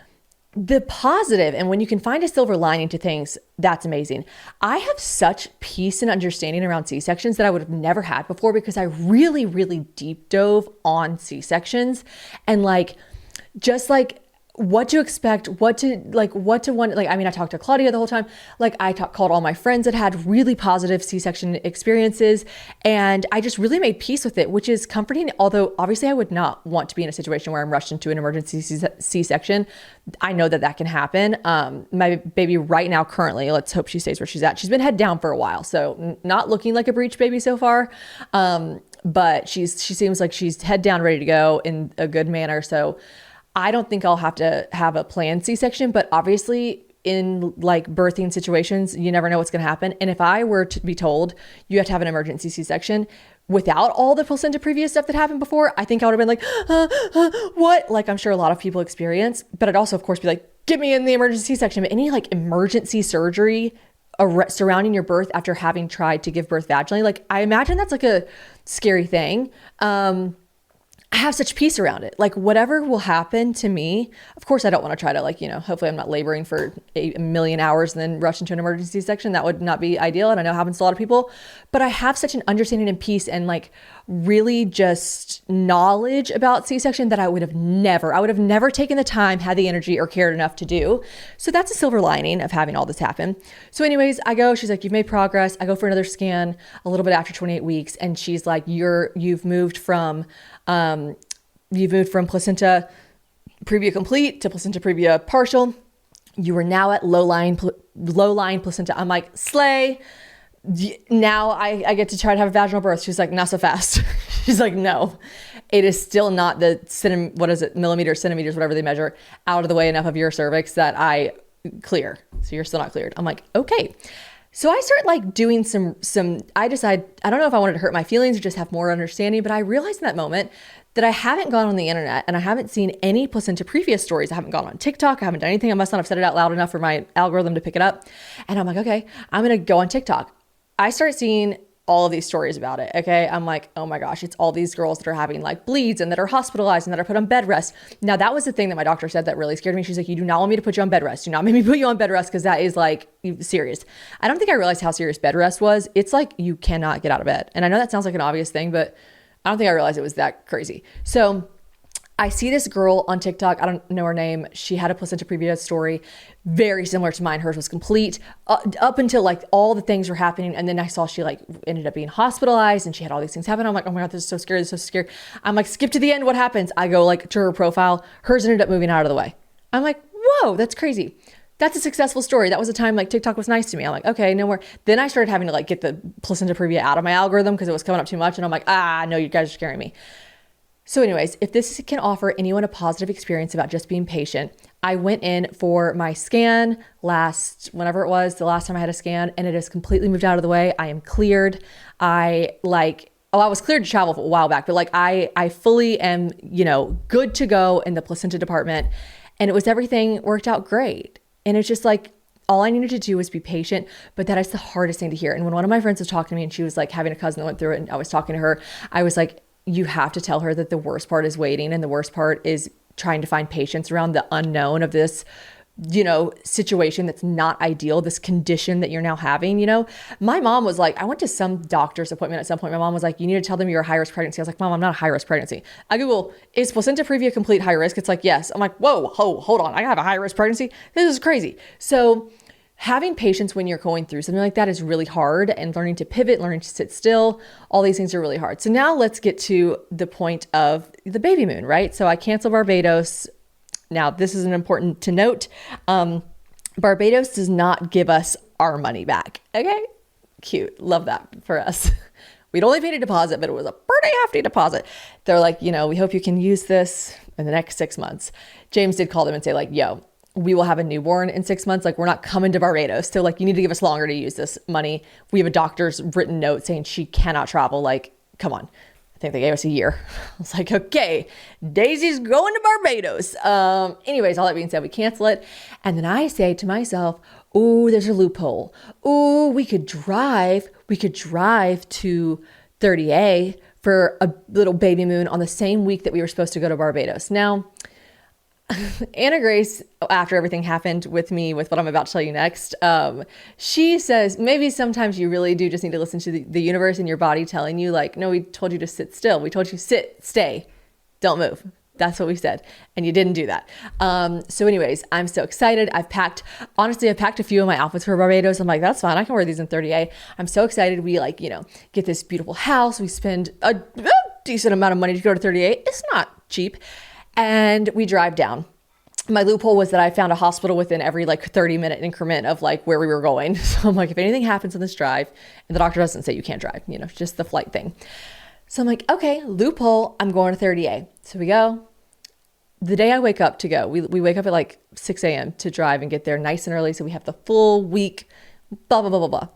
Speaker 2: the positive, and when you can find a silver lining to things, that's amazing. I have such peace and understanding around C-sections that I would have never had before because I really, really deep dove on C-sections and what to expect, what to want. I talked to Claudia the whole time. Called all my friends that had really positive C-section experiences. And I just really made peace with it, which is comforting. Although obviously I would not want to be in a situation where I'm rushed into an emergency C-section. I know that can happen. My baby right now, currently, let's hope she stays where she's at. She's been head down for a while. So not looking like a breech baby so far. But she seems like she's head down, ready to go in a good manner. So I don't think I'll have to have a planned C-section, but obviously in birthing situations, you never know what's going to happen. And if I were to be told you have to have an emergency C-section without all the placenta previa stuff that happened before, I think I would have been like, what? Like I'm sure a lot of people experience, but I'd also of course be like, get me in the emergency C-section. But any emergency surgery surrounding your birth after having tried to give birth vaginally, I imagine that's a scary thing. I have such peace around it. Whatever will happen to me, of course, I don't want to try to hopefully I'm not laboring for a million hours and then rush into an emergency section. That would not be ideal. And I know it happens to a lot of people, but I have such an understanding and peace and really just knowledge about C-section that I would have never taken the time, had the energy or cared enough to do. So that's a silver lining of having all this happen. So anyways, she's like, you've made progress. I go for another scan a little bit after 28 weeks. And she's like, you've moved from placenta previa complete to placenta previa partial. You are now at low lying placenta. I'm like, slay. Now I get to try to have a vaginal birth. She's like, not so fast. She's like, no, it is still not the millimeters, centimeters, whatever they measure, out of the way enough of your cervix that I clear. So you're still not cleared. I'm like, okay. So I start like doing I decide, I don't know if I wanted to hurt my feelings or just have more understanding, but I realized in that moment that I haven't gone on the internet and I haven't seen any placenta previa stories. I haven't gone on TikTok. I haven't done anything. I must not have said it out loud enough for my algorithm to pick it up. And I'm like, okay, I'm going to go on TikTok. I start seeing all of these stories about it. Okay. I'm like, oh my gosh, it's all these girls that are having like bleeds and that are hospitalized and that are put on bed rest. Now that was the thing that my doctor said that really scared me. She's like, you do not want me to put you on bed rest. Do not make me put you on bed rest. Cause that is like serious. I don't think I realized how serious bed rest was. It's like, you cannot get out of bed. And I know that sounds like an obvious thing, but I don't think I realized it was that crazy. So I see this girl on TikTok. I don't know her name. She had a placenta previa story, very similar to mine. Hers was complete up until like all the things were happening. And then I saw she like ended up being hospitalized and she had all these things happen. I'm like, oh my God, this is so scary. This is so scary. I'm like, skip to the end. What happens? I go like to her profile. Hers ended up moving out of the way. I'm like, whoa, that's crazy. That's a successful story. That was a time like TikTok was nice to me. I'm like, okay, no more. Then I started having to like get the placenta previa out of my algorithm because it was coming up too much. And I'm like, no, you guys are scaring me. So anyways, if this can offer anyone a positive experience about just being patient, I went in for my scan whenever it was, the last time I had a scan, and it has completely moved out of the way. I am cleared. I was cleared to travel a while back, but like I fully am, good to go in the placenta department, and everything worked out great. And it's just like, all I needed to do was be patient, but that is the hardest thing to hear. And when one of my friends was talking to me and she was like having a cousin that went through it and I was talking to her, I was like, you have to tell her that the worst part is waiting and the worst part is trying to find patience around the unknown of this, situation that's not ideal, this condition that you're now having. My mom was like, I went to some doctor's appointment at some point. My mom was like, you need to tell them you're a high risk pregnancy. I was like, Mom, I'm not a high risk pregnancy. I Google, is placenta previa complete high risk? It's like, yes. I'm like, whoa, hold on. I have a high risk pregnancy. This is crazy. So having patience when you're going through something like that is really hard, and learning to pivot, learning to sit still, all these things are really hard. So now let's get to the point of the baby moon, right? So I canceled Barbados. Now, this is important to note. Barbados does not give us our money back. Okay, cute. Love that for us. We'd only paid a deposit, but it was a pretty hefty deposit. They're like, we hope you can use this in the next 6 months. James did call them and say like, yo, we will have a newborn in 6 months. Like, we're not coming to Barbados. So like, you need to give us longer to use this money. We have a doctor's written note saying she cannot travel. Like, come on. I think they gave us a year. I was like, okay, Daisy's going to Barbados. Anyways, all that being said, we cancel it. And then I say to myself, oh, there's a loophole. Oh, we could drive to 30A for a little baby moon on the same week that we were supposed to go to Barbados. Now, Anna Grace, after everything happened with me, with what I'm about to tell you next, she says, maybe sometimes you really do just need to listen to the universe and your body telling you like, no, we told you to sit still. We told you stay, don't move. That's what we said. And you didn't do that. So anyways, I'm so excited. I've packed a few of my outfits for Barbados. I'm like, that's fine. I can wear these in 30A. I'm so excited. We get this beautiful house. We spend a decent amount of money to go to 30A. It's not cheap. And we drive down. My loophole was that I found a hospital within every 30-minute increment of where we were going. So I'm like, if anything happens on this drive, and the doctor doesn't say you can't drive, just the flight thing. So I'm like, okay, loophole, I'm going to 30A. So we go. The day I wake up to go, we wake up at 6 a.m. to drive and get there nice and early. So we have the full week, blah, blah, blah, blah,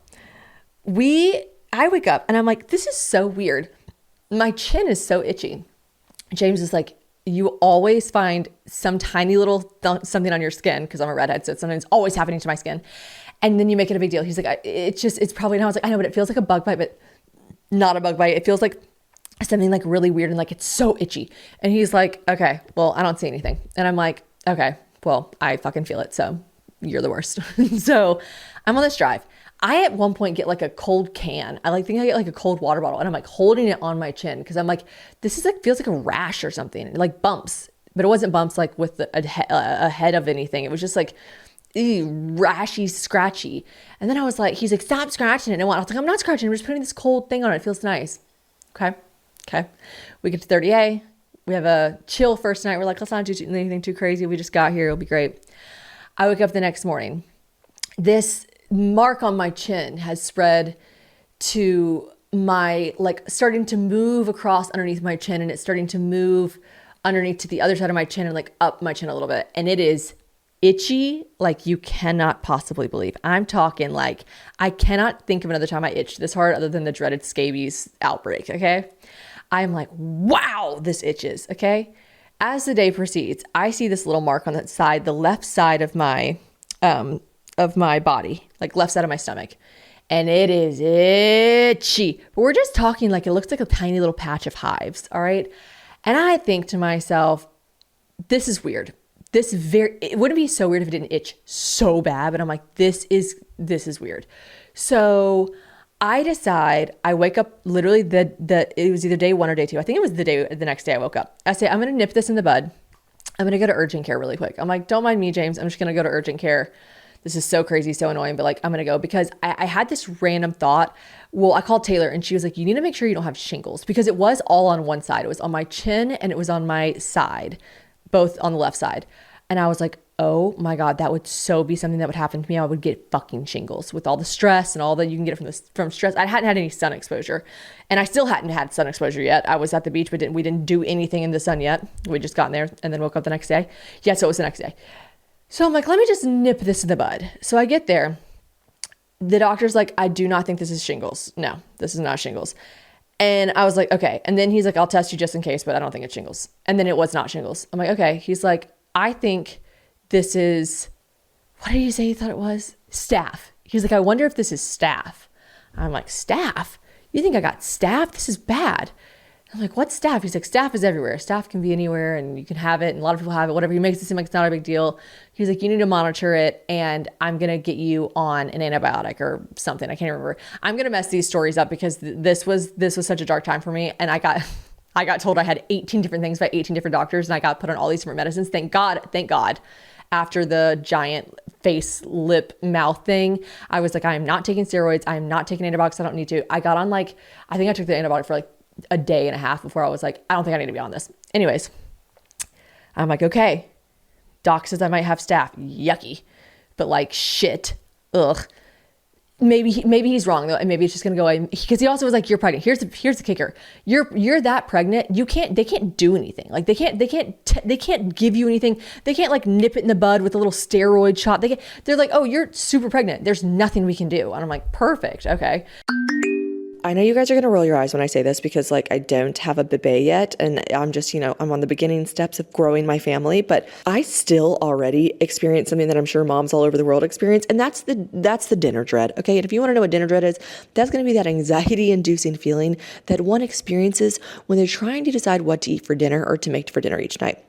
Speaker 2: blah. I wake up and I'm like, this is so weird. My chin is so itchy. James is like, you always find some tiny little something on your skin, because I'm a redhead, so it's something's always happening to my skin. And then you make it a big deal. He's like, it's probably not. I was like, I know, but it feels like a bug bite, but not a bug bite. It feels like something really weird and it's so itchy. And he's like, okay, well, I don't see anything. And I'm like, okay, well, I fucking feel it. So you're the worst. So I'm on this drive. I at one point get a cold can. I think I get a cold water bottle, and I'm holding it on my chin because I'm like, this is feels like a rash or something, bumps, but it wasn't bumps with a head of anything. It was just rashy, scratchy. And then I was like, he's like, stop scratching it. And I was like, I'm not scratching. I'm just putting this cold thing on it. It feels nice. Okay. We get to 30A. We have a chill first night. We're like, let's not do anything too crazy. We just got here. It'll be great. I wake up the next morning. This mark on my chin has spread to my starting to move across underneath my chin, and it's starting to move underneath to the other side of my chin and up my chin a little bit, and it is itchy like you cannot possibly believe. I'm talking like I cannot think of another time I itched this hard other than the dreaded scabies outbreak, okay? I'm like, wow, this itches, okay? As the day proceeds, I see this little mark on the side, the left side of my body, like left side of my stomach. And it is itchy. But we're just talking like it looks like a tiny little patch of hives, all right? And I think to myself, this is weird. It wouldn't be so weird if it didn't itch so bad, but I'm like, this is weird. So I decide, I wake up literally it was either day 1 or day 2. I think it was the next day I woke up. I say, I'm going to nip this in the bud. I'm going to go to urgent care really quick. I'm like, don't mind me, James. I'm just going to go to urgent care. This is so crazy, so annoying, but like, I'm going to go because I had this random thought. Well, I called Taylor and she was like, you need to make sure you don't have shingles because it was all on one side. It was on my chin and it was on my side, both on the left side. And I was like, oh my God, that would so be something that would happen to me. I would get fucking shingles with all the stress and all that you can get from stress. I hadn't had any sun exposure and I still hadn't had sun exposure yet. I was at the beach, but we didn't do anything in the sun yet. We just got in there and then woke up the next day. Yeah, so it was the next day. So I'm like, let me just nip this in the bud. So I get there. The doctor's like, I do not think this is shingles. No, this is not shingles. And I was like, okay. And then he's like, I'll test you just in case, but I don't think it's shingles. And then it was not shingles. I'm like, okay. He's like, I think this is, what did he say he thought it was? Staph. He's like, I wonder if this is staph. I'm like, staph? You think I got staph? This is bad. I'm like, what's staph? He's like, staph is everywhere. Staph can be anywhere and you can have it. And a lot of people have it, whatever. He makes it seem like it's not a big deal. He's like, you need to monitor it. And I'm going to get you on an antibiotic or something. I can't remember. I'm going to mess these stories up because this was such a dark time for me. And I got told I had 18 different things by 18 different doctors. And I got put on all these different medicines. Thank God. After the giant face, lip, mouth thing, I was like, I am not taking steroids. I am not taking antibiotics. I don't need to. I got on I think I took the antibiotic for a day and a half before I was like, I don't think I need to be on this. Anyways, I'm like, okay. Doc says I might have staph. Yucky. But shit. Ugh. Maybe he's wrong though. And maybe it's just going to go away. Because he also was like, you're pregnant. Here's the kicker. You're that pregnant. They can't do anything. They can't give you anything. They can't nip it in the bud with a little steroid shot. They're like, oh, you're super pregnant. There's nothing we can do. And I'm like, perfect. Okay.
Speaker 3: I know you guys are going to roll your eyes when I say this because I don't have a bébé yet and I'm just, I'm on the beginning steps of growing my family, but I still already experience something that I'm sure moms all over the world experience. And that's the dinner dread. Okay. And if you want to know what dinner dread is, that's going to be that anxiety inducing feeling that one experiences when they're trying to decide what to eat for dinner or to make for dinner each night.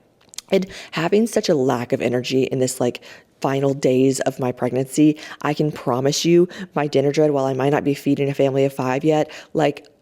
Speaker 3: And having such a lack of energy in this final days of my pregnancy, I can promise you my dinner dread, while I might not be feeding a family of 5 yet,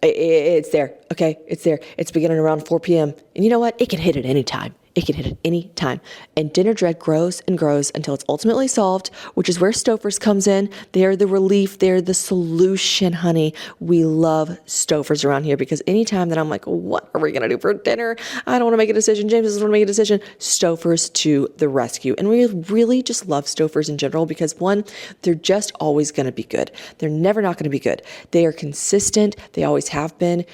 Speaker 3: it's there. Okay. It's there. It's beginning around 4 p.m. And you know what? It can hit at any time. It can hit at any time. And dinner dread grows and grows until it's ultimately solved, which is where Stouffer's comes in. They're the relief. They're the solution, honey. We love Stouffer's around here because anytime that I'm like, what are we going to do for dinner? I don't want to make a decision. James doesn't want to make a decision. Stouffer's to the rescue. And we really just love Stouffer's in general because one, they're just always going to be good. They're never not going to be good. They are consistent. They always have been.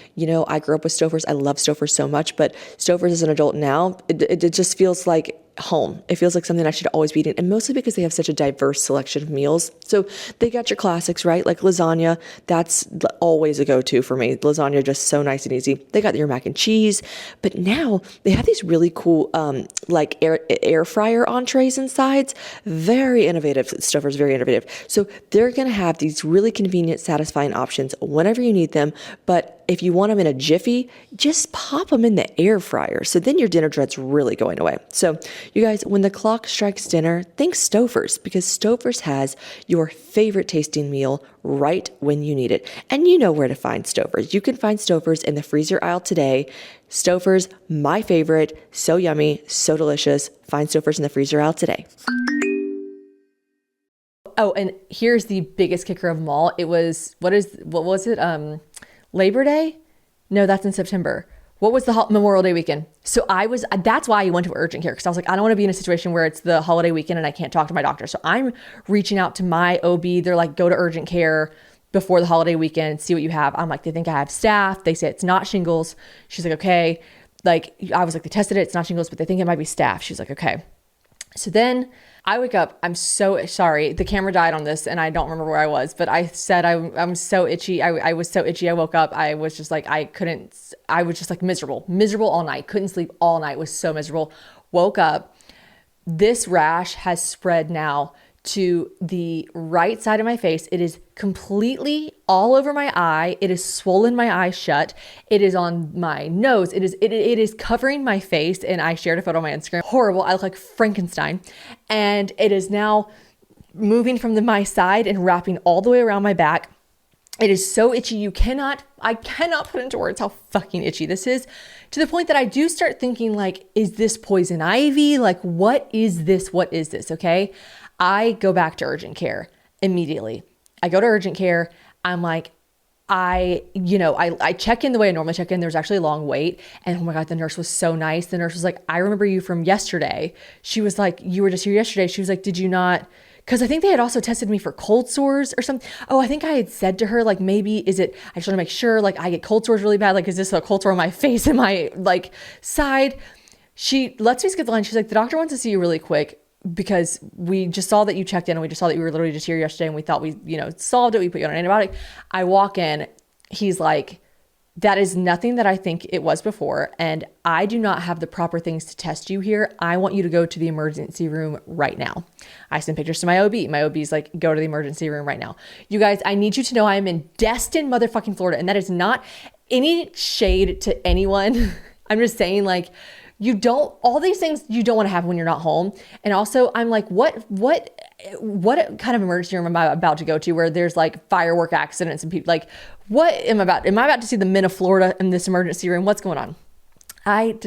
Speaker 3: I grew up with Stouffer's. I love Stouffer's so much, but Stouffer's as an adult now, it just feels like home. It feels like something I should always be eating. And mostly because they have such a diverse selection of meals. So they got your classics, right? Like lasagna, that's always a go-to for me. Lasagna, just so nice and easy. They got your mac and cheese, but now they have these really cool, air fryer entrees and sides. Very innovative. Stouffer's very innovative. So they're going to have these really convenient, satisfying options whenever you need them. But if you want them in a jiffy, just pop them in the air fryer. So then your dinner dread's really going away. So you guys, when the clock strikes dinner, think Stouffer's because Stouffer's has your favorite tasting meal right when you need it. And you know where to find Stouffer's. You can find Stouffer's in the freezer aisle today. Stouffer's, my favorite, so yummy, so delicious. Find Stouffer's in the freezer aisle today.
Speaker 2: Oh, and here's the biggest kicker of them all. It was, what was it? Labor Day? No, that's in September. What was the Memorial Day weekend? So that's why I went to urgent care because I was like, I don't want to be in a situation where it's the holiday weekend and I can't talk to my doctor. So I'm reaching out to my OB. They're like, go to urgent care before the holiday weekend, see what you have. I'm like, they think I have staph. They say it's not shingles. She's like, okay. I was like, they tested it. It's not shingles, but they think it might be staph. She's like, okay. So then I wake up. I'm so sorry. The camera died on this and I don't remember where I was, but I said I'm so itchy. I was so itchy. I woke up. I was just like, I was just like miserable all night. Couldn't sleep all night. Was so miserable. Woke up. This rash has spread now to the right side of my face. It is completely all over my eye. It is swollen my eye shut. It is on my nose. It is covering my face. And I shared a photo on my Instagram. Horrible. I look like Frankenstein. And it is now moving from my side and wrapping all the way around my back. It is so itchy. I cannot put into words how fucking itchy this is, to the point that I do start thinking like, is this poison ivy? Like, what is this? What is this? Okay. I go back to urgent care immediately. I go to urgent care. I'm like, I check in the way I normally check in. There's actually a long wait. And oh my God, the nurse was so nice. The nurse was like, I remember you from yesterday. She was like, you were just here yesterday. She was like, did you not? Because I think they had also tested me for cold sores or something. Oh, I think I had said to her, like, maybe I just want to make sure, like, I get cold sores really bad. Like, is this a cold sore on my face and my, like, side? She lets me skip the line. She's like, the doctor wants to see you really quick because we just saw that you checked in and we just saw that you were literally just here yesterday and we thought we, solved it. We put you on an antibiotic. I walk in. He's like, that is nothing that I think it was before. And I do not have the proper things to test you here. I want you to go to the emergency room right now. I sent pictures to my OB. My OB's like, go to the emergency room right now. You guys, I need you to know I am in Destin, motherfucking Florida. And that is not any shade to anyone. I'm just saying, like, all these things you don't want to have when you're not home. And also I'm like, what kind of emergency room am I about to go to where there's like firework accidents and people like, am I about to see the men of Florida in this emergency room? What's going on? I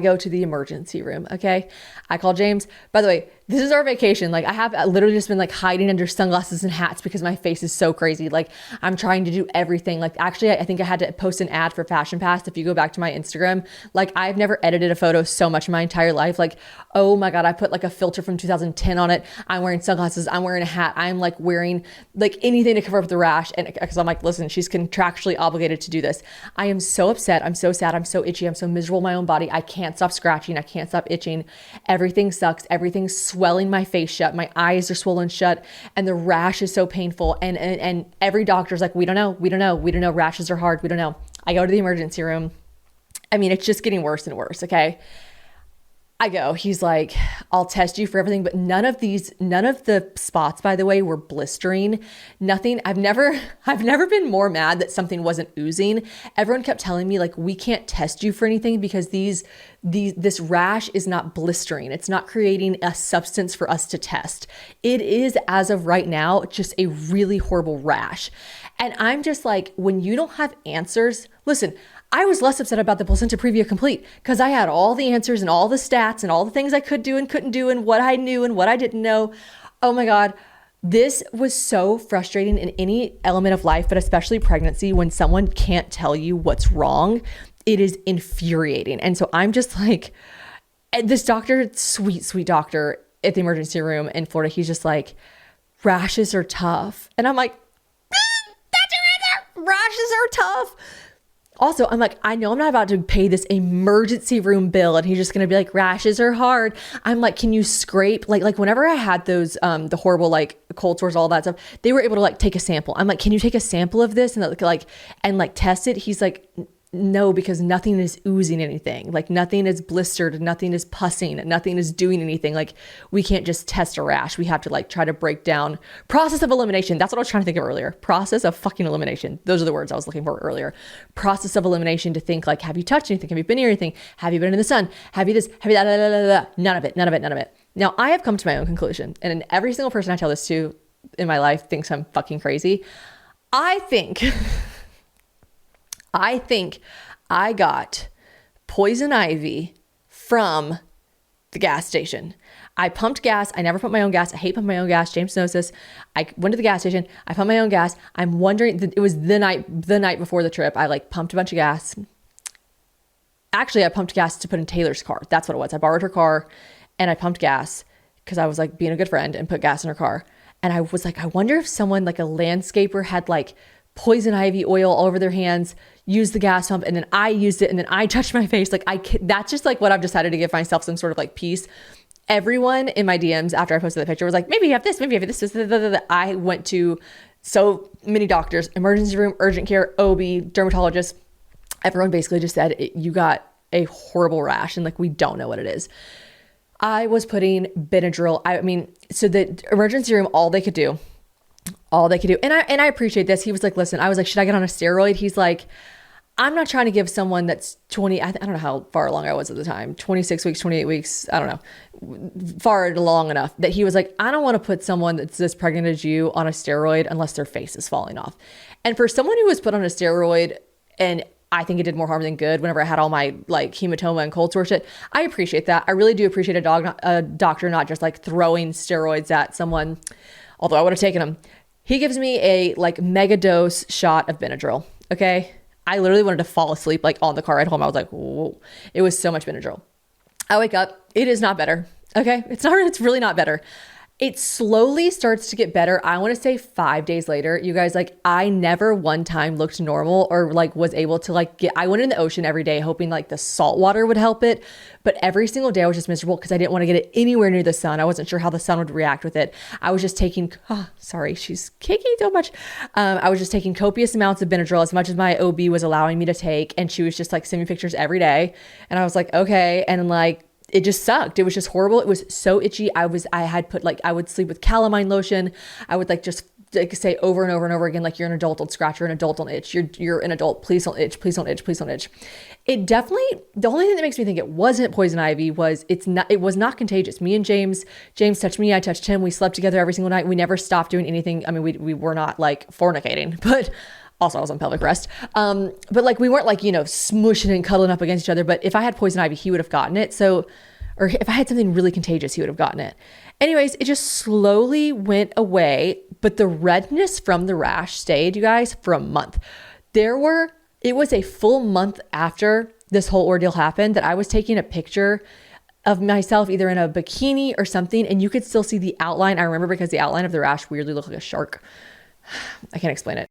Speaker 2: go to the emergency room. Okay. I call James. By the way, this is our vacation. Like, I have literally just been like hiding under sunglasses and hats because my face is so crazy. Like, I'm trying to do everything. Like, actually, I think I had to post an ad for Fashion Pass. If you go back to my Instagram, like, I've never edited a photo so much in my entire life. Like, oh my God, I put like a filter from 2010 on it. I'm wearing sunglasses. I'm wearing a hat. I'm like wearing like anything to cover up the rash. And because I'm like, listen, she's contractually obligated to do this. I am so upset. I'm so sad. I'm so itchy. I'm so miserable in my own body. I can't stop scratching. I can't stop itching. Everything sucks. Everything's swelling my face shut. My eyes are swollen shut and the rash is so painful. And every doctor's like, we don't know. Rashes are hard. We don't know. I go to the emergency room. I mean, it's just getting worse and worse. Okay. I go, he's like, I'll test you for everything, but none of the spots, by the way, were blistering. Nothing. I've never been more mad that something wasn't oozing. Everyone kept telling me like, we can't test you for anything because this rash is not blistering. It's not creating a substance for us to test. It is, as of right now, just a really horrible rash. And I'm just like, when you don't have answers, listen, I was less upset about the placenta previa complete because I had all the answers and all the stats and all the things I could do and couldn't do and what I knew and what I didn't know. Oh my God. This was so frustrating in any element of life, but especially pregnancy, when someone can't tell you what's wrong. It is infuriating. And so I'm just like, this doctor, sweet doctor at the emergency room in Florida, he's just like, rashes are tough. And I'm like, that's your answer. Rashes are tough. Also, I'm like, I know I'm not about to pay this emergency room bill and he's just going to be like, rashes are hard. I'm like, can you scrape? Like whenever I had those, the horrible, like cold sores, all that stuff, they were able to like take a sample. I'm like, can you take a sample of this and like test it? He's like, no, because nothing is oozing anything. Like nothing is blistered, nothing is pussing, nothing is doing anything. Like we can't just test a rash. We have to like try to break down process of elimination. That's what I was trying to think of earlier. Process of fucking elimination. Those are the words I was looking for earlier. Process of elimination, to think like, have you touched anything? Have you been near anything? Have you been in the sun? Have you this? Have you that? None of it. Now I have come to my own conclusion, and every single person I tell this to in my life thinks I'm fucking crazy. I think I got poison ivy from the gas station. I pumped gas. I never pump my own gas. I hate pumping my own gas. James knows this. I went to the gas station. I pumped my own gas. I'm wondering, it was the night before the trip. I like pumped a bunch of gas. Actually, I pumped gas to put in Taylor's car. That's what it was. I borrowed her car and I pumped gas because I was like being a good friend and put gas in her car. And I was like, I wonder if someone like a landscaper had like poison ivy oil all over their hands, used the gas pump, and then I used it, and then I touched my face. Like that's just like what I've decided to give myself some sort of like peace. Everyone in my DMs after I posted the picture was like, maybe you have this, maybe you have this. I went to so many doctors, emergency room, urgent care, OB, dermatologist. Everyone basically just said, you got a horrible rash and like, we don't know what it is. I was putting Benadryl. So the emergency room, all they could do. And I appreciate this. He was like, listen, I was like, should I get on a steroid? He's like, I'm not trying to give someone that's 20, I don't know how far along I was at the time, 26 weeks, 28 weeks, I don't know, far long enough that he was like, I don't want to put someone that's as pregnant as you on a steroid unless their face is falling off. And for someone who was put on a steroid, and I think it did more harm than good whenever I had all my like hematoma and cold sore shit, I appreciate that. I really do appreciate a doctor not just like throwing steroids at someone, although I would have taken them. He gives me a like mega dose shot of Benadryl, okay? I literally wanted to fall asleep like on the car ride home. I was like, whoa. It was so much Benadryl. I wake up. It is not better. Okay. It's really not better. It slowly starts to get better. I want to say 5 days later, you guys, like I never one time looked normal or like was able to like I went in the ocean every day hoping like the salt water would help it. But every single day I was just miserable because I didn't want to get it anywhere near the sun. I wasn't sure how the sun would react with it. I was just taking, sorry, she's kicking so much. I was just taking copious amounts of Benadryl, as much as my OB was allowing me to take. And she was just like sending me pictures every day. And I was like, okay. And like, it just sucked. It was just horrible. It was so itchy. I had put like, I would sleep with calamine lotion. I would like just like say over and over and over again, like you're an adult, don't scratch, you're an adult, don't itch. You're an adult, please don't itch, please don't itch, please don't itch. It definitely, the only thing that makes me think it wasn't poison ivy was it was not contagious. Me and James touched me, I touched him. We slept together every single night. We never stopped doing anything. I mean, we were not like fornicating, but also I was on pelvic rest. But like, we weren't like, smushing and cuddling up against each other. But if I had poison ivy, he would have gotten it. Or if I had something really contagious, he would have gotten it. Anyways, it just slowly went away, but the redness from the rash stayed, you guys, for a month. It was a full month after this whole ordeal happened that I was taking a picture of myself either in a bikini or something, and you could still see the outline. I remember because the outline of the rash weirdly looked like a shark. I can't explain it.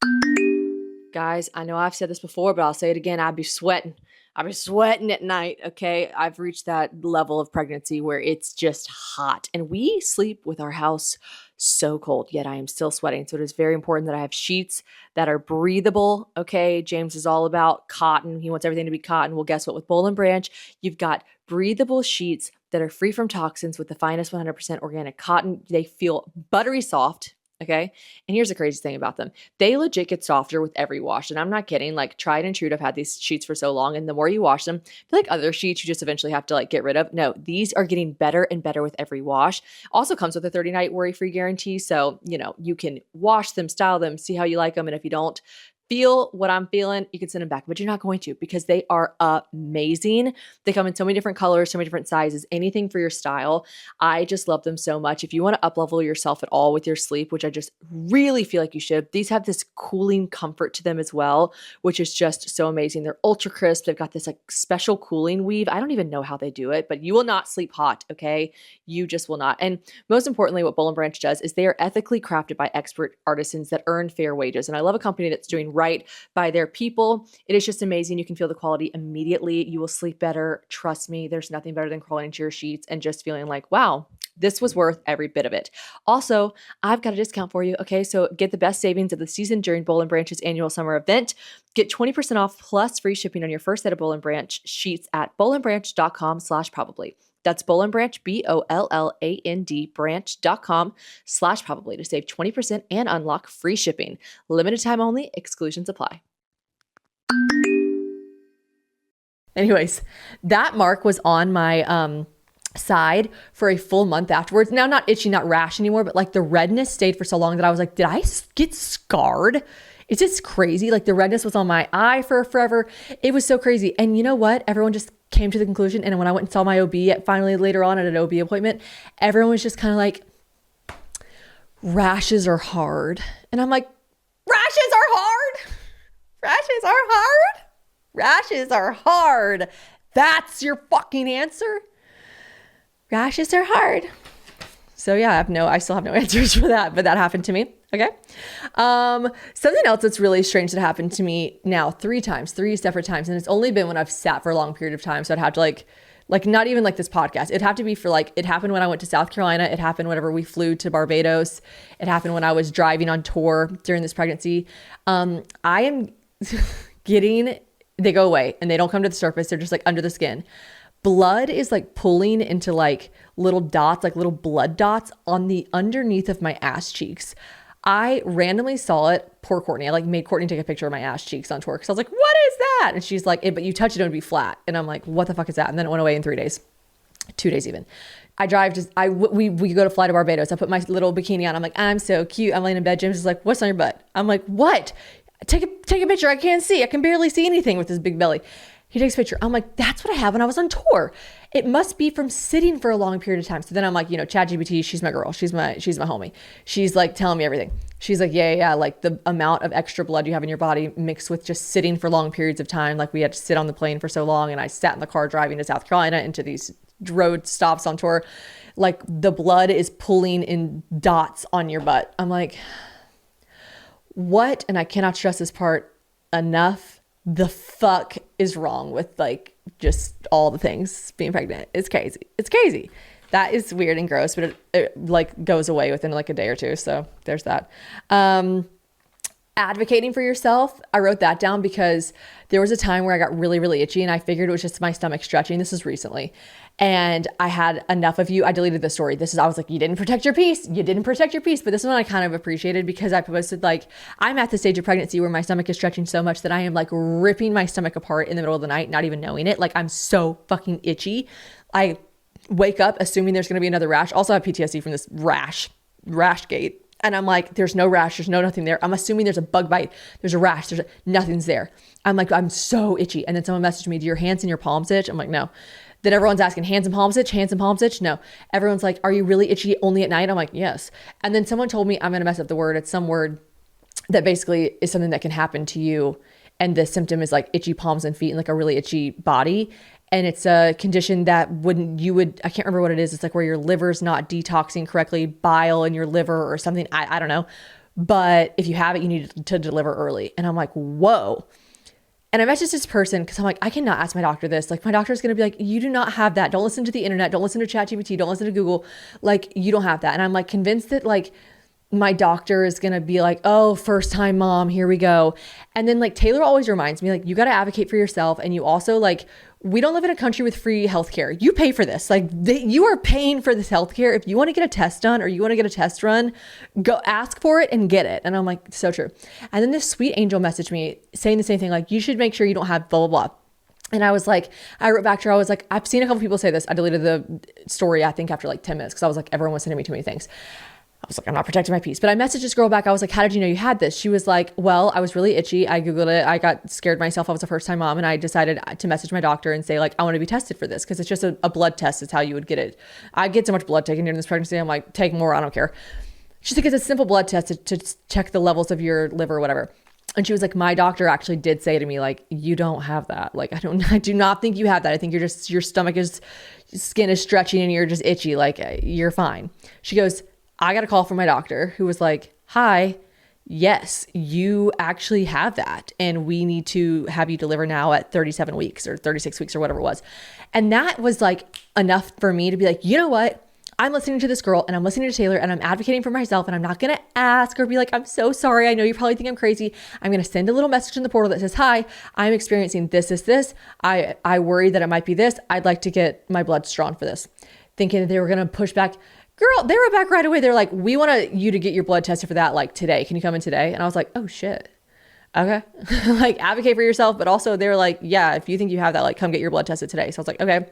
Speaker 3: Guys, I know I've said this before, but I'll say it again. I'd be sweating at night, okay? I've reached that level of pregnancy where it's just hot. And we sleep with our house so cold, yet I am still sweating. So it is very important that I have sheets that are breathable, okay? James is all about cotton. He wants everything to be cotton. Well, guess what? With Boll & Branch, you've got breathable sheets that are free from toxins with the finest 100% organic cotton. They feel buttery soft. Okay. And here's the crazy thing about them. They legit get softer with every wash. And I'm not kidding. Like tried and true. I've had these sheets for so long. And the more you wash them, they're like other sheets you just eventually have to like get rid of. No, these are getting better and better with every wash. Also comes with a 30-night worry-free guarantee. So, you can wash them, style them, see how you like them. And if you don't feel what I'm feeling, you can send them back, but you're not going to because they are amazing. They come in so many different colors, so many different sizes, anything for your style. I just love them so much. If you want to up-level yourself at all with your sleep, which I just really feel like you should, these have this cooling comfort to them as well, which is just so amazing. They're ultra crisp. They've got this like special cooling weave. I don't even know how they do it, but you will not sleep hot, okay? You just will not. And most importantly, what Boll & Branch does is they are ethically crafted by expert artisans that earn fair wages. And I love a company that's doing right by their people. It is just amazing. You can feel the quality immediately. You will sleep better. Trust me, there's nothing better than crawling into your sheets and just feeling like, wow, this was worth every bit of it. Also, I've got a discount for you. Okay, so get the best savings of the season during Boll & Branch's annual summer event. Get 20% off plus free shipping on your first set of Boll & Branch sheets at bollandbranch.com/probably. That's Boll & Branch, BOLLAND branch.com/probably to save 20% and unlock free shipping. Limited time only, exclusions apply.
Speaker 2: Anyways, that mark was on my side for a full month afterwards. Now, not itchy, not rash anymore, but like the redness stayed for so long that I was like, did I get scarred? It's just crazy. Like the redness was on my eye for forever. It was so crazy. And you know what? Everyone just came to the conclusion. And when I went and saw my OB finally later on at an OB appointment, everyone was just kind of like, rashes are hard. And I'm like, rashes are hard. Rashes are hard. Rashes are hard. That's your fucking answer. Rashes are hard. So yeah, I still have no answers for that, but that happened to me. Okay. Something else that's really strange that happened to me now 3 separate times. And it's only been when I've sat for a long period of time. So I'd have to like Like not even like this podcast. It'd have to be for like, it happened when I went to South Carolina. It happened whenever we flew to Barbados. It happened when I was driving on tour during this pregnancy. I am getting, they go away and they don't come to the surface. They're just like under the skin. Blood is like pulling into like little dots, like little blood dots on the underneath of my ass cheeks. I randomly saw it. Poor Courtney. I like made Courtney take a picture of my ass cheeks on tour because I was like, what is that? And she's like, but you touch it, it would be flat. And I'm like, what the fuck is that? And then it went away in 3 days, 2 days even. We go to fly to Barbados. I put my little bikini on. I'm like, I'm so cute. I'm laying in bed. James is like, what's on your butt? I'm like, what? Take a picture. I can't see. I can barely see anything with this big belly. He takes a picture. I'm like, that's what I have when I was on tour. It must be from sitting for a long period of time. So then I'm like, ChatGPT, she's my girl. She's my homie. She's like telling me everything. She's like, yeah. Like the amount of extra blood you have in your body mixed with just sitting for long periods of time. Like we had to sit on the plane for so long. And I sat in the car driving to South Carolina into these road stops on tour. Like the blood is pulling in dots on your butt. I'm like, what? And I cannot stress this part enough. The fuck is wrong with like just all the things being pregnant? It's crazy. It's crazy. That is weird and gross, but it like goes away within like a day or two. So there's that. Advocating for yourself. I wrote that down because there was a time where I got really, really itchy and I figured it was just my stomach stretching. This is recently. And I had enough of you. I deleted the story. I was like, you didn't protect your peace. You didn't protect your peace. But this one I kind of appreciated because I posted like, I'm at the stage of pregnancy where my stomach is stretching so much that I am like ripping my stomach apart in the middle of the night, not even knowing it. Like I'm so fucking itchy. I wake up assuming there's going to be another rash. Also I have PTSD from this rash gate. And I'm like, there's no rash. There's nothing there. I'm assuming there's a bug bite. There's a rash. Nothing's there. I'm like, I'm so itchy. And then someone messaged me, do your hands and your palms itch? I'm like, no. Then everyone's asking, hands and palms itch? Hands and palms itch? No. Everyone's like, are you really itchy only at night? I'm like, yes. And then someone told me, I'm going to mess up the word. It's some word that basically is something that can happen to you. And the symptom is like itchy palms and feet and like a really itchy body. And it's a condition that I can't remember what it is. It's like where your liver's not detoxing correctly, bile in your liver or something. I don't know. But if you have it, you need to deliver early. And I'm like, whoa. And I messaged this person because I'm like, I cannot ask my doctor this. Like my doctor's going to be like, you do not have that. Don't listen to the internet. Don't listen to ChatGPT. Don't listen to Google. Like you don't have that. And I'm like convinced that like my doctor is going to be like, oh, first time mom, here we go. And then like Taylor always reminds me like, you got to advocate for yourself. And you also like, we don't live in a country with free healthcare. You pay for this. Like you are paying for this healthcare. If you want to get a test done or you want to get a test run, go ask for it and get it. And I'm like, so true. And then this sweet angel messaged me saying the same thing. Like you should make sure you don't have blah, blah, blah. And I was like, I wrote back to her. I was like, I've seen a couple people say this. I deleted the story, I think after like 10 minutes. Cause I was like, everyone was sending me too many things. I was like, I'm not protecting my peace. But I messaged this girl back. I was like, how did you know you had this? She was like, well, I was really itchy. I Googled it. I got scared myself. I was a first time mom. And I decided to message my doctor and say like, I want to be tested for this. Cause it's just a blood test is how you would get it. I get so much blood taken during this pregnancy. I'm like, take more. I don't care. She's like, it's a simple blood test to check the levels of your liver or whatever. And she was like, my doctor actually did say to me, like, you don't have that. Like, I do not think you have that. I think your stomach skin is stretching and you're just itchy. Like you're fine. She goes, I got a call from my doctor who was like, hi, yes, you actually have that. And we need to have you deliver now at 37 weeks or 36 weeks or whatever it was. And that was like enough for me to be like, you know what? I'm listening to this girl and I'm listening to Taylor and I'm advocating for myself and I'm not going to ask or be like, I'm so sorry. I know you probably think I'm crazy. I'm going to send a little message in the portal that says, hi, I'm experiencing this. I worry that it might be this. I'd like to get my blood drawn for this. Thinking that they were going to push back. Girl, they were back right away. They're like, we want you to get your blood tested for that like today. Can you come in today? And I was like, oh shit. Okay. Like advocate for yourself. But also they're like, yeah, if you think you have that, like come get your blood tested today. So I was like, okay,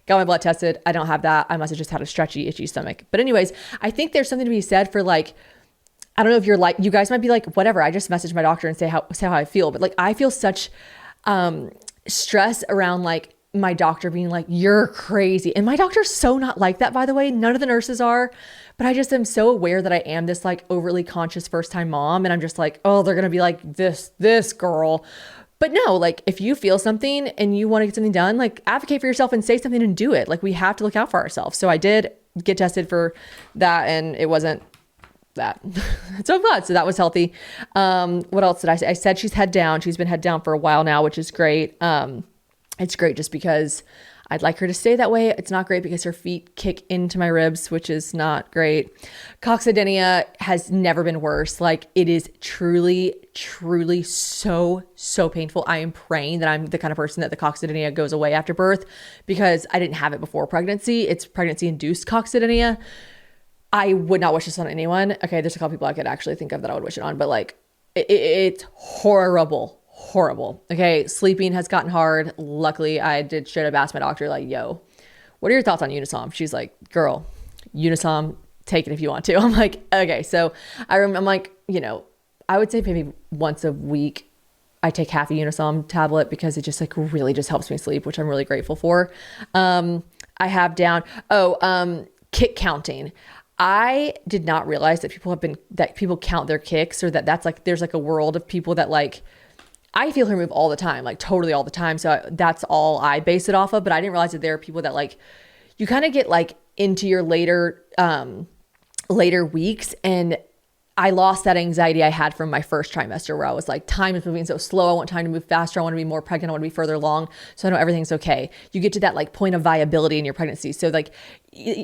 Speaker 2: got my blood tested. I don't have that. I must have just had a stretchy, itchy stomach. But anyways, I think there's something to be said for like, I don't know if you're like, you guys might be like, whatever. I just messaged my doctor and say how I feel. But like, I feel such stress around like, my doctor being like, you're crazy. And my doctor's so not like that, by the way. None of the nurses are, but I just am so aware that I am this like overly conscious first time mom. And I'm just like, oh, they're going to be like this girl. But no, like if you feel something and you want to get something done, like advocate for yourself and say something and do it. Like we have to look out for ourselves. So I did get tested for that and it wasn't that. So I'm glad. So that was healthy. What else did I say? I said she's head down. She's been head down for a while now, which is great. It's great just because I'd like her to stay that way. It's not great because her feet kick into my ribs, which is not great. Coccydynia has never been worse. Like, it is truly, truly so painful. I am praying that I'm the kind of person that the coccydynia goes away after birth, because I didn't have it before pregnancy. It's pregnancy induced coccydynia. I would not wish this on anyone. Okay, there's a couple people I could actually think of that I would wish it on, but like, it's horrible. Okay, sleeping has gotten hard. Luckily, I did straight up ask my doctor, like, yo, what are your thoughts on Unisom? She's like, girl, Unisom, take it if you want to. I'm like, okay. So I'm like, you know, I would say maybe once a week I take half a Unisom tablet, because it just like really just helps me sleep, which I'm really grateful for. I have down, kick counting. I did not realize that people count their kicks, or that's like, there's like a world of people that like, I feel her move all the time, like totally all the time. So that's all I base it off of. But I didn't realize that there are people that like, you kind of get like into your later weeks. And I lost that anxiety I had from my first trimester, where I was like, time is moving so slow. I want time to move faster. I want to be more pregnant. I want to be further along, so I know everything's okay. You get to that like point of viability in your pregnancy. So like,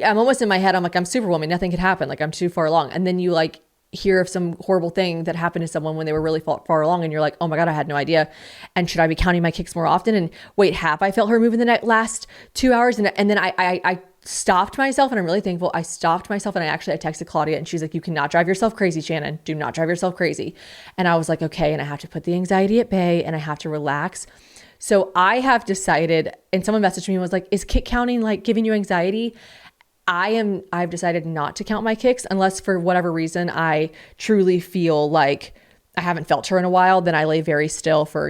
Speaker 2: I'm almost in my head, I'm like, I'm Superwoman. Nothing could happen. Like, I'm too far along. And then you like hear of some horrible thing that happened to someone when they were really far along, and you're like, oh my God, I had no idea. And should I be counting my kicks more often? And wait, have I felt her move in the last 2 hours? And then I stopped myself, and I'm really thankful. I stopped myself, and I texted Claudia, and she's like, you cannot drive yourself crazy, Shannon. Do not drive yourself crazy. And I was like, okay. And I have to put the anxiety at bay, and I have to relax. So I have decided, and someone messaged me and was like, is kick counting like giving you anxiety? I've decided not to count my kicks unless for whatever reason I truly feel like I haven't felt her in a while. Then I lay very still for,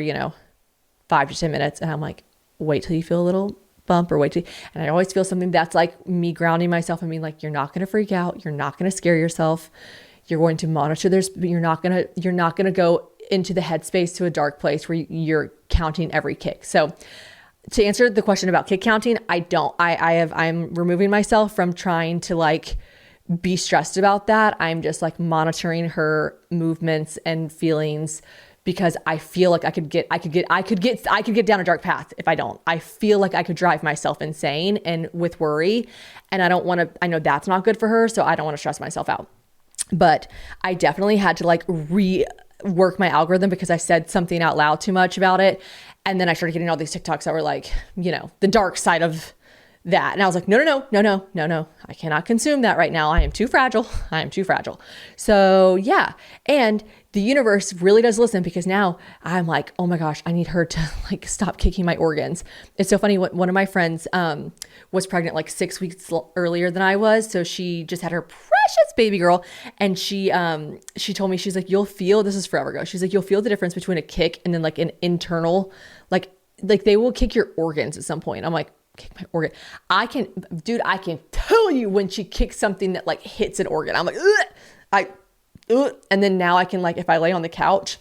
Speaker 2: 5 to 10 minutes. And I'm like, wait till you feel a little bump, or wait till, and I always feel something that's like me grounding myself and being like, you're not going to freak out. You're not going to scare yourself. You're going to monitor this, but you're not going to go into the headspace to a dark place where you're counting every kick. So to answer the question about kick counting, I'm removing myself from trying to like be stressed about that. I'm just like monitoring her movements and feelings, because I feel like I could get down a dark path if I don't. I feel like I could drive myself insane and with worry, and I know that's not good for her. So I don't want to stress myself out. But I definitely had to like rework my algorithm, because I said something out loud too much about it. And then I started getting all these TikToks that were like, the dark side of that. And I was like, no. I cannot consume that right now. I am too fragile. So yeah. And the universe really does listen, because now I'm like, oh my gosh, I need her to like stop kicking my organs. It's so funny. One of my friends was pregnant like 6 weeks earlier than I was. So she just had her precious baby girl. And she told me, she's like, you'll feel, this is forever ago. She's like, you'll feel the difference between a kick and then like an internal, like they will kick your organs at some point. I'm like, kick my organ. I can tell you when she kicks something that like hits an organ. I'm like, and then now I can like, if I lay on the couch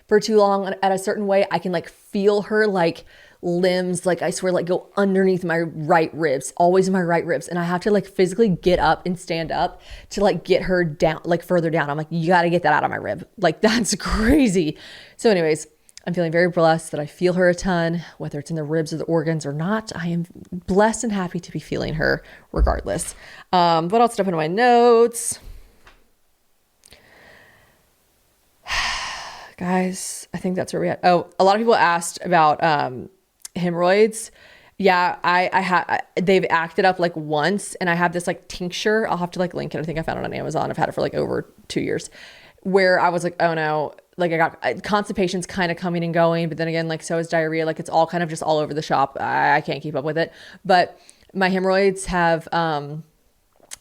Speaker 2: for too long at a certain way, I can like feel her like limbs, like I swear, like go underneath my right ribs, always in my right ribs. And I have to like physically get up and stand up to like get her down, like further down. I'm like, you got to get that out of my rib. Like that's crazy. So anyways, I'm feeling very blessed that I feel her a ton, whether it's in the ribs or the organs or not. I am blessed and happy to be feeling her regardless. What else did I put in my notes? Guys, I think that's where we at. Oh, a lot of people asked about hemorrhoids. Yeah, they've acted up like once, and I have this like tincture. I'll have to like link it. I think I found it on Amazon. I've had it for like over 2 years, where I was like, oh no, like I got constipation's kind of coming and going, but then again, like so is diarrhea. Like it's all kind of just all over the shop. I can't keep up with it, but my hemorrhoids have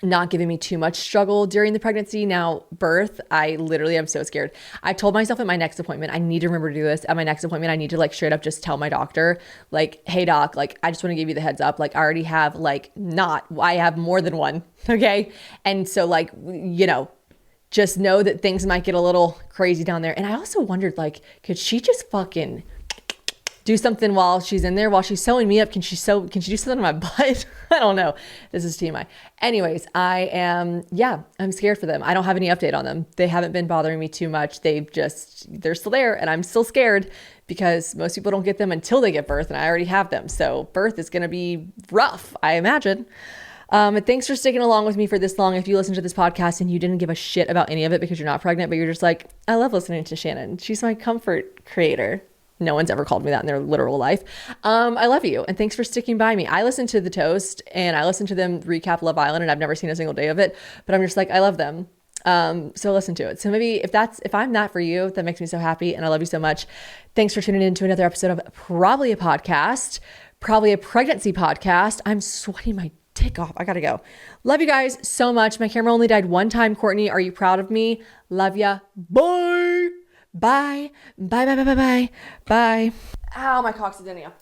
Speaker 2: not giving me too much struggle during the pregnancy. Now birth, I literally am so scared. I told myself at my next appointment, I need to remember to do this. At my next appointment, I need to like straight up just tell my doctor, like, hey doc, like I just want to give you the heads up. Like I already have I have more than one. Okay. And so like, just know that things might get a little crazy down there. And I also wondered, like, could she just fucking do something while she's in there, while she's sewing me up? Can she do something on my butt? I don't know. This is TMI. Anyways, I'm scared for them. I don't have any update on them. They haven't been bothering me too much. They're still there, and I'm still scared because most people don't get them until they give birth, and I already have them. So birth is going to be rough, I imagine. And thanks for sticking along with me for this long. If you listen to this podcast and you didn't give a shit about any of it because you're not pregnant, but you're just like, I love listening to Shannon. She's my comfort creator. No one's ever called me that in their literal life. I love you. And thanks for sticking by me. I listen to The Toast and I listen to them recap Love Island, and I've never seen a single day of it, but I'm just like, I love them. So listen to it. So maybe if I'm that for you, that makes me so happy, and I love you so much. Thanks for tuning in to another episode of Probably a Podcast, probably a pregnancy podcast. I'm sweating my dick off. I gotta go. Love you guys so much. My camera only died one time. Courtney, are you proud of me? Love ya. Bye. Bye. Bye. Bye. Bye. Bye. Bye. Ow, my coccydynia.